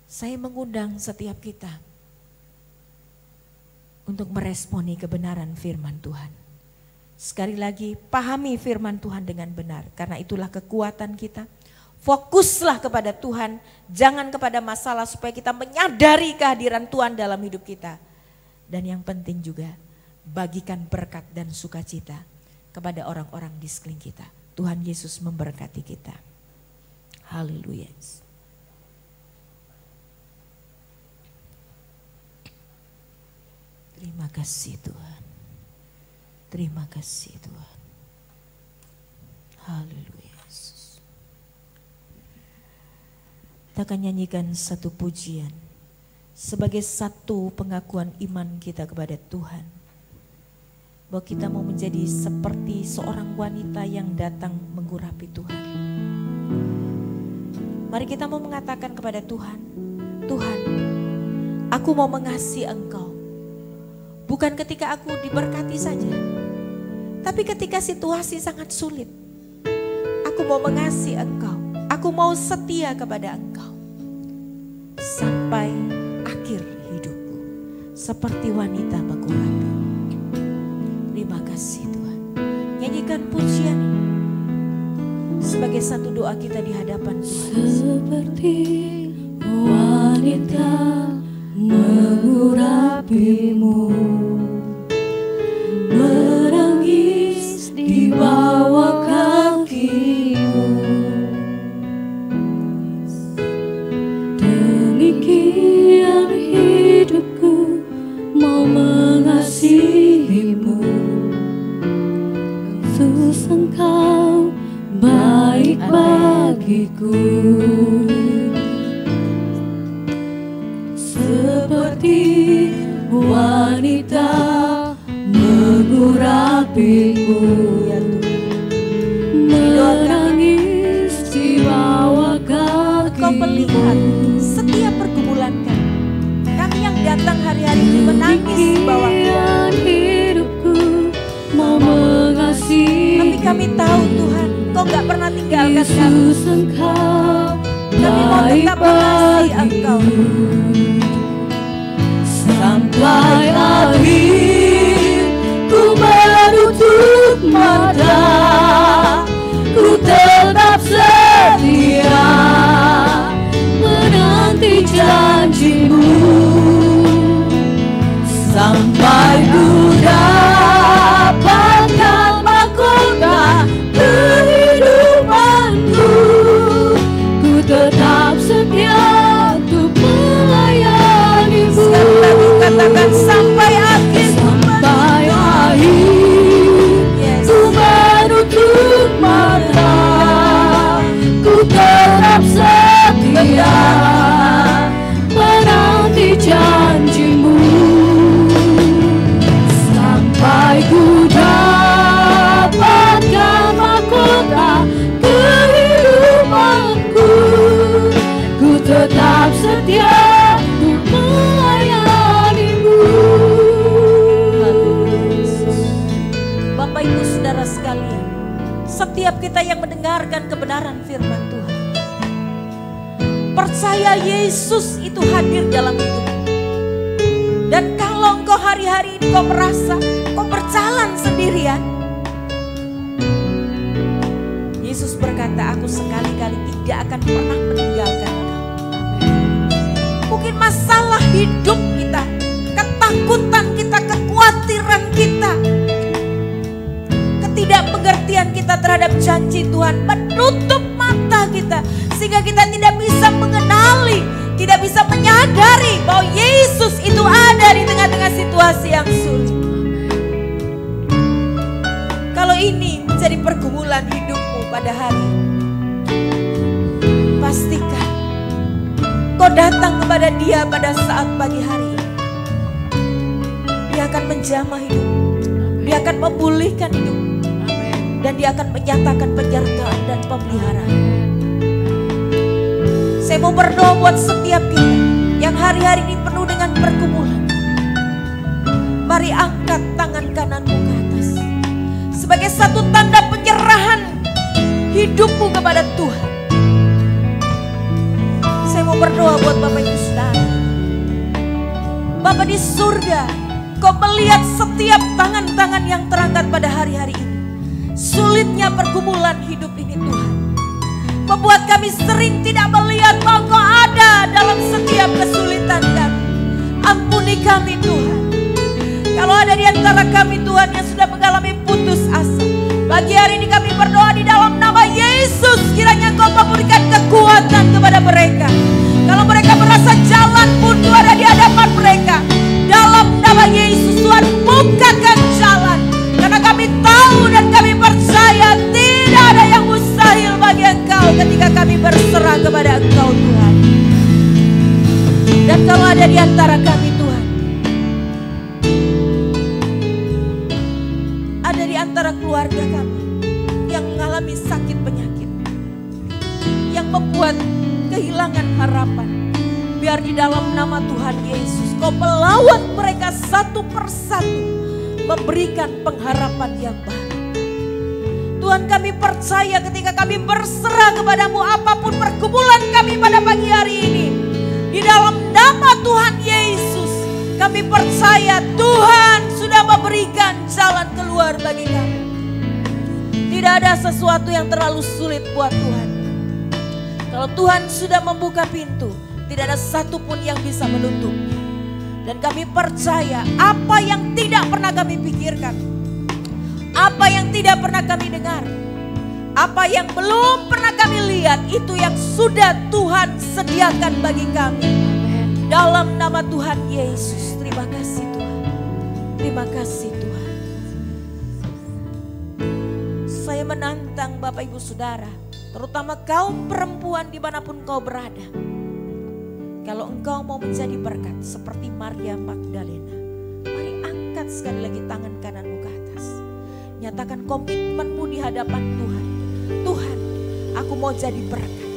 Saya mengundang setiap kita untuk meresponi kebenaran firman Tuhan. Sekali lagi, pahami firman Tuhan dengan benar, karena itulah kekuatan kita. Fokuslah kepada Tuhan, jangan kepada masalah, supaya kita menyadari kehadiran Tuhan dalam hidup kita. Dan yang penting juga, bagikan berkat dan sukacita kepada orang-orang di sekeliling kita. Tuhan Yesus memberkati kita. Haleluya. Terima kasih Tuhan. Terima kasih Tuhan. Haleluya Yesus. Kita akan nyanyikan satu pujian sebagai satu pengakuan iman kita kepada Tuhan. Bahwa kita mau menjadi seperti seorang wanita yang datang mengurapi Tuhan. Mari kita mau mengatakan kepada Tuhan, Tuhan, aku mau mengasihi Engkau. Bukan ketika aku diberkati saja, tapi ketika situasi sangat sulit. Aku mau mengasihi Engkau, aku mau setia kepada Engkau. Sampai akhir hidupku, seperti wanita mengurapi. Terima kasih Tuhan. Nyanyikan pujian ini sebagai satu doa kita di hadapan Tuhan. Seperti wanita mengurapimu, menangis di bawah kakimu. Demikian hidupku mau mengasihimu. Yesus, Engkau baik bagiku. Seperti wanita mengurapiku, menangis di bawah kakiku. Kau melihat setiap pergumulan kami. Kami yang datang hari-hari ini menangis di bawah hidupku mau mengasihi. Tapi kami tahu Tuhan, Kau gak pernah tinggalkan kami. Kami mau tetap mengasihi Engkau. Sampai akhir ku menutup mata, ku tetap setia menanti janjimu. Sampai ku dapatkan mahkota kehidupanku, ku tetap setia untuk melayanimu. Katakan sampai akhir, sampai akhir, ku menutup mata, ku tetap setia menanti janjimu. Sampai ku dapatkan mahkota kehidupanku, ku tetap setia untuk melayanimu. Bapak Ibu Saudara sekalian, setiap kita yang mendengarkan kebenaran firman Tuhan, percaya Yesus itu hadir dalam hidupmu. Dan kalau engkau hari-hari ini kau merasa kau berjalan sendirian, Yesus berkata, aku sekali-kali tidak akan pernah meninggalkan engkau. Mungkin masalah hidup kita, ketakutan kita, kekhawatiran kita ketidakpengertian kita terhadap janji Tuhan menutup mata kita, sehingga kita tidak bisa mengenali, tidak bisa menyadari bahwa Yesus itu ada di tengah-tengah situasi yang sulit. Kalau ini menjadi pergumulan hidupmu pada hari ini, pastikan kau datang kepada Dia pada saat pagi hari ini. Dia akan menjamah hidup, Dia akan memulihkan hidup, dan Dia akan menyatakan penyertaan dan pemeliharaan. Saya mau berdoa buat setiap kita yang hari-hari ini penuh dengan pergumulan. Mari angkat tangan kananmu ke atas sebagai satu tanda penyerahan hidupmu kepada Tuhan. Saya mau berdoa buat Bapak Ibu Saudara. Bapak di surga, Kau melihat setiap tangan-tangan yang terangkat pada hari-hari ini. Sulitnya pergumulan hidup ini Tuhan, membuat kami sering tidak melihat bahwa Kau ada dalam setiap kesulitan kami. Ampuni kami Tuhan. Kalau ada di antara kami Tuhan yang sudah mengalami putus asa, pagi hari ini kami berdoa di dalam nama Yesus, kiranya Kau memberikan kekuatan kepada mereka. Kalau mereka merasa jalan buntu ada di hadapan mereka, dalam nama Yesus Tuhan bukakan jalan. Karena kami tahu dan kami percaya tidak ada yang mustahil bagi Engkau ketika kami berserah kepada Engkau Tuhan. Dan kalau ada di antara kami Tuhan, ada di antara keluarga kami yang mengalami sakit penyakit, yang membuat kehilangan harapan, biar di dalam nama Tuhan Yesus Kau melawat mereka satu persatu, memberikan pengharapan yang baru. Tuhan, kami percaya ketika kami berserah kepadamu apapun pergumulan kami pada pagi hari ini, di dalam nama Tuhan Yesus kami percaya Tuhan sudah memberikan jalan keluar bagi kami. Tidak ada sesuatu yang terlalu sulit buat Tuhan. Kalau Tuhan sudah membuka pintu, tidak ada satupun yang bisa menutupnya. Dan kami percaya apa yang tidak pernah kami pikirkan, apa yang tidak pernah kami dengar, apa yang belum pernah kami lihat, itu yang sudah Tuhan sediakan bagi kami. Dalam nama Tuhan Yesus, terima kasih Tuhan. Terima kasih Tuhan. Saya menantang Bapak Ibu Saudara, terutama kaum perempuan dimanapun kau berada. Kalau engkau mau menjadi berkat seperti Maria Magdalena, mari angkat sekali lagi tangan kananmu ke atas. Nyatakan komitmenmu di hadapan Tuhan. Tuhan, aku mau jadi berkat.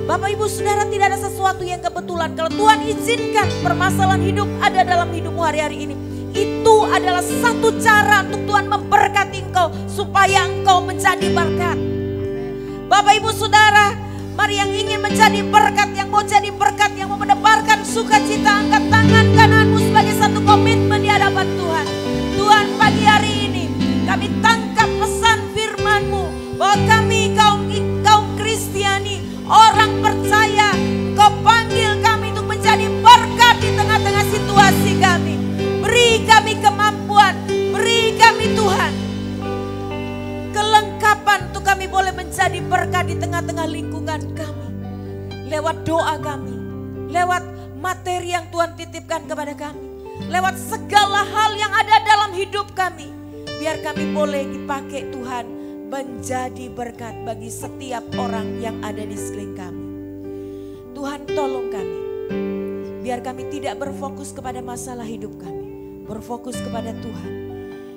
Bapak Ibu Saudara, tidak ada sesuatu yang kebetulan. Kalau Tuhan izinkan permasalahan hidup ada dalam hidupmu hari-hari ini, itu adalah satu cara untuk Tuhan memberkati engkau supaya engkau menjadi berkat. Bapak Ibu Saudara, mari yang ingin menjadi berkat, yang mau jadi berkat, yang mau menebarkan sukacita, angkat tangan kananmu sebagai satu komitmen di hadapan Tuhan. Tuhan, pagi hari ini kami tangkap pesan firman-Mu bahwa kami kaum Kristiani, orang percaya, Kau panggil kami untuk menjadi berkat di tengah-tengah situasi kami. Beri kami kemampuan, beri kami Tuhan kelengkapan untuk kami boleh menjadi berkat di tengah-tengah lingkungan kami. Lewat doa kami, lewat materi yang Tuhan titipkan kepada kami, lewat segala hal yang ada dalam hidup kami. Biar kami boleh dipakai Tuhan menjadi berkat bagi setiap orang yang ada di sekeliling kami. Tuhan, tolong kami, biar kami tidak berfokus kepada masalah hidup kami, berfokus kepada Tuhan.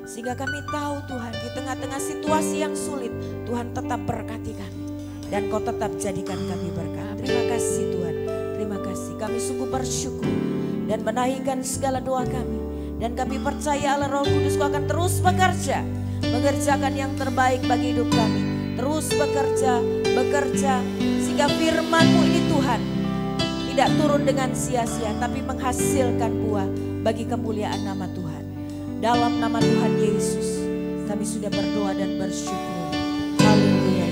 Sehingga kami tahu Tuhan, di tengah-tengah situasi yang sulit, Tuhan tetap berkati kami. Dan Kau tetap jadikan kami berkat. Terima kasih Tuhan, terima kasih. Kami sungguh bersyukur dan menaikkan segala doa kami. Dan kami percaya Allah Roh Kudus Kau akan terus bekerja, mengerjakan yang terbaik bagi hidup kami. Terus bekerja, sehingga firman-Mu ini Tuhan tidak turun dengan sia-sia, tapi menghasilkan buah bagi kemuliaan nama Tuhan. Dalam nama Tuhan Yesus, kami sudah berdoa dan bersyukur. Haleluya.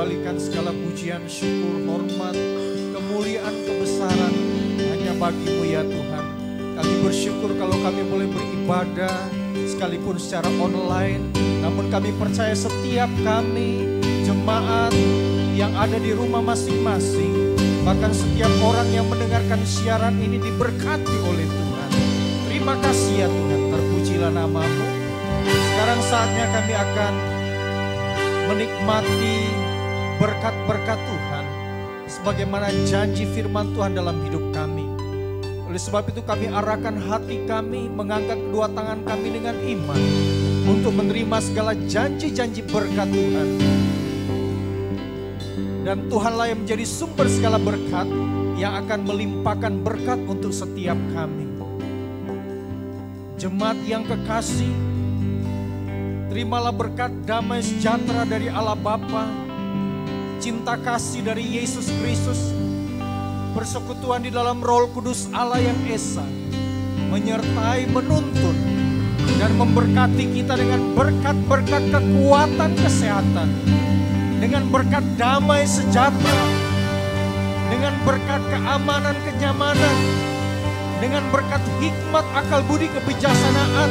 kembalikan segala pujian, syukur, hormat, kemuliaan, kebesaran hanya bagi-Mu ya Tuhan. Kami bersyukur kalau kami boleh beribadah sekalipun secara online, namun kami percaya setiap kami jemaat yang ada di rumah masing-masing, bahkan setiap orang yang mendengarkan siaran ini diberkati oleh Tuhan. Terima kasih ya Tuhan, terpujilah nama-Mu. Sekarang saatnya kami akan menikmati berkat-berkat Tuhan sebagaimana janji firman Tuhan dalam hidup kami. Oleh sebab itu kami arahkan hati kami, mengangkat kedua tangan kami dengan iman untuk menerima segala janji-janji berkat Tuhan. Dan Tuhanlah yang menjadi sumber segala berkat yang akan melimpahkan berkat untuk setiap kami. Jemaat yang kekasih, terimalah berkat damai sejahtera dari Allah Bapa, cinta kasih dari Yesus Kristus, persekutuan di dalam Roh Kudus Allah yang esa, menyertai, menuntun, dan memberkati kita dengan berkat-berkat kekuatan kesehatan, dengan berkat damai sejahtera, dengan berkat keamanan kenyamanan, dengan berkat hikmat akal budi kebijaksanaan,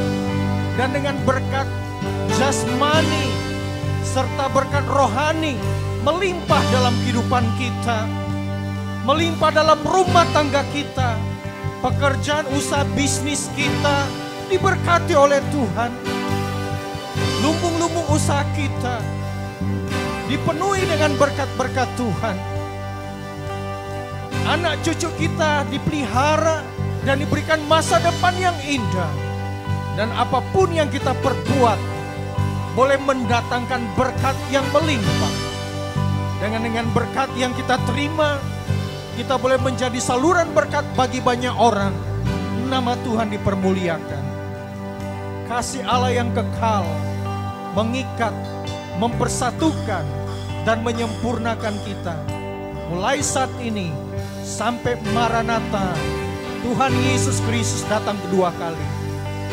dan dengan berkat jasmani serta berkat rohani melimpah dalam kehidupan kita, melimpah dalam rumah tangga kita, pekerjaan usaha bisnis kita diberkati oleh Tuhan. Lumbung-lumbung usaha kita dipenuhi dengan berkat-berkat Tuhan. Anak cucu kita dipelihara dan diberikan masa depan yang indah. Dan apapun yang kita perbuat boleh mendatangkan berkat yang melimpah. Dengan berkat yang kita terima, kita boleh menjadi saluran berkat bagi banyak orang. Nama Tuhan dipermuliakan. Kasih Allah yang kekal mengikat, mempersatukan, dan menyempurnakan kita. Mulai saat ini sampai Maranatha, Tuhan Yesus Kristus datang kedua kali.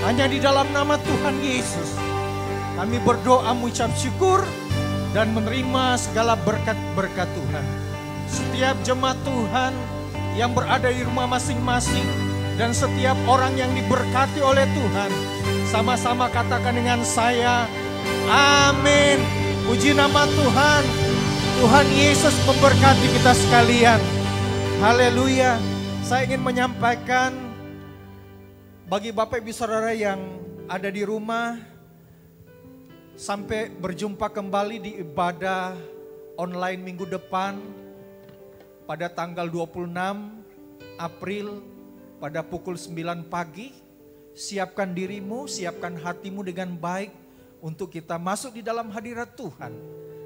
Hanya di dalam nama Tuhan Yesus kami berdoa mengucap syukur dan menerima segala berkat-berkat Tuhan. Setiap jemaat Tuhan yang berada di rumah masing-masing dan setiap orang yang diberkati oleh Tuhan, sama-sama katakan dengan saya, amin. Puji nama Tuhan. Tuhan Yesus memberkati kita sekalian. Haleluya. Saya ingin menyampaikan bagi Bapak Ibu Saudara yang ada di rumah, sampai berjumpa kembali di ibadah online minggu depan pada tanggal 26 April pada pukul 9 pagi. Siapkan dirimu, siapkan hatimu dengan baik untuk kita masuk di dalam hadirat Tuhan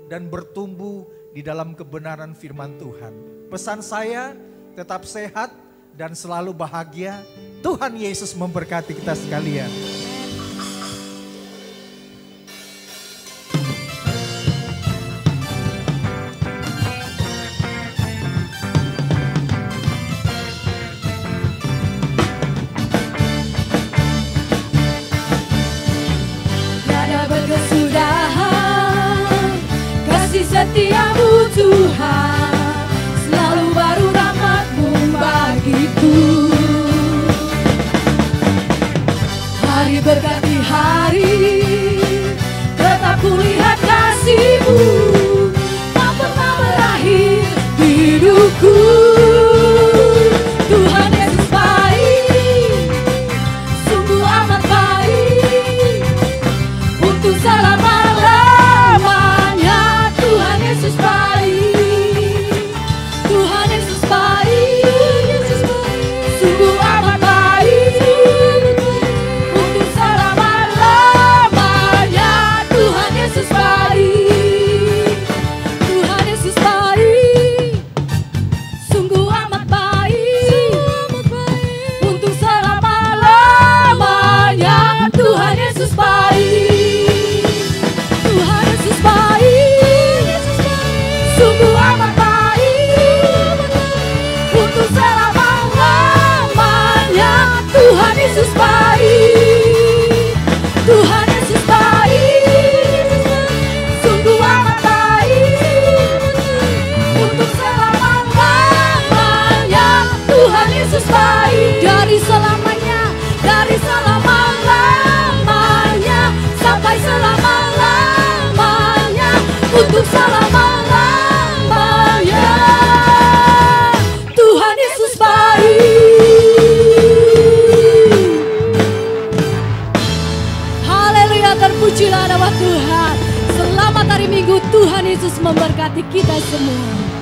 dan bertumbuh di dalam kebenaran firman Tuhan. Pesan saya, tetap sehat dan selalu bahagia. Tuhan Yesus memberkati kita sekalian. Setiamu Tuhan, selalu baru rahmat-Mu bagiku. Hari berganti hari, tetap kulihat kasih-Mu, tak pernah berakhir hidupku. Tuhan Yesus baik, sungguh amat baik, untuk selama-lamanya. Tuhan Yesus baik, untuk selama-lamanya. Tuhan Yesus baik. Haleluya, terpujilah nama Tuhan. Selamat hari Minggu, Tuhan Yesus memberkati kita semua.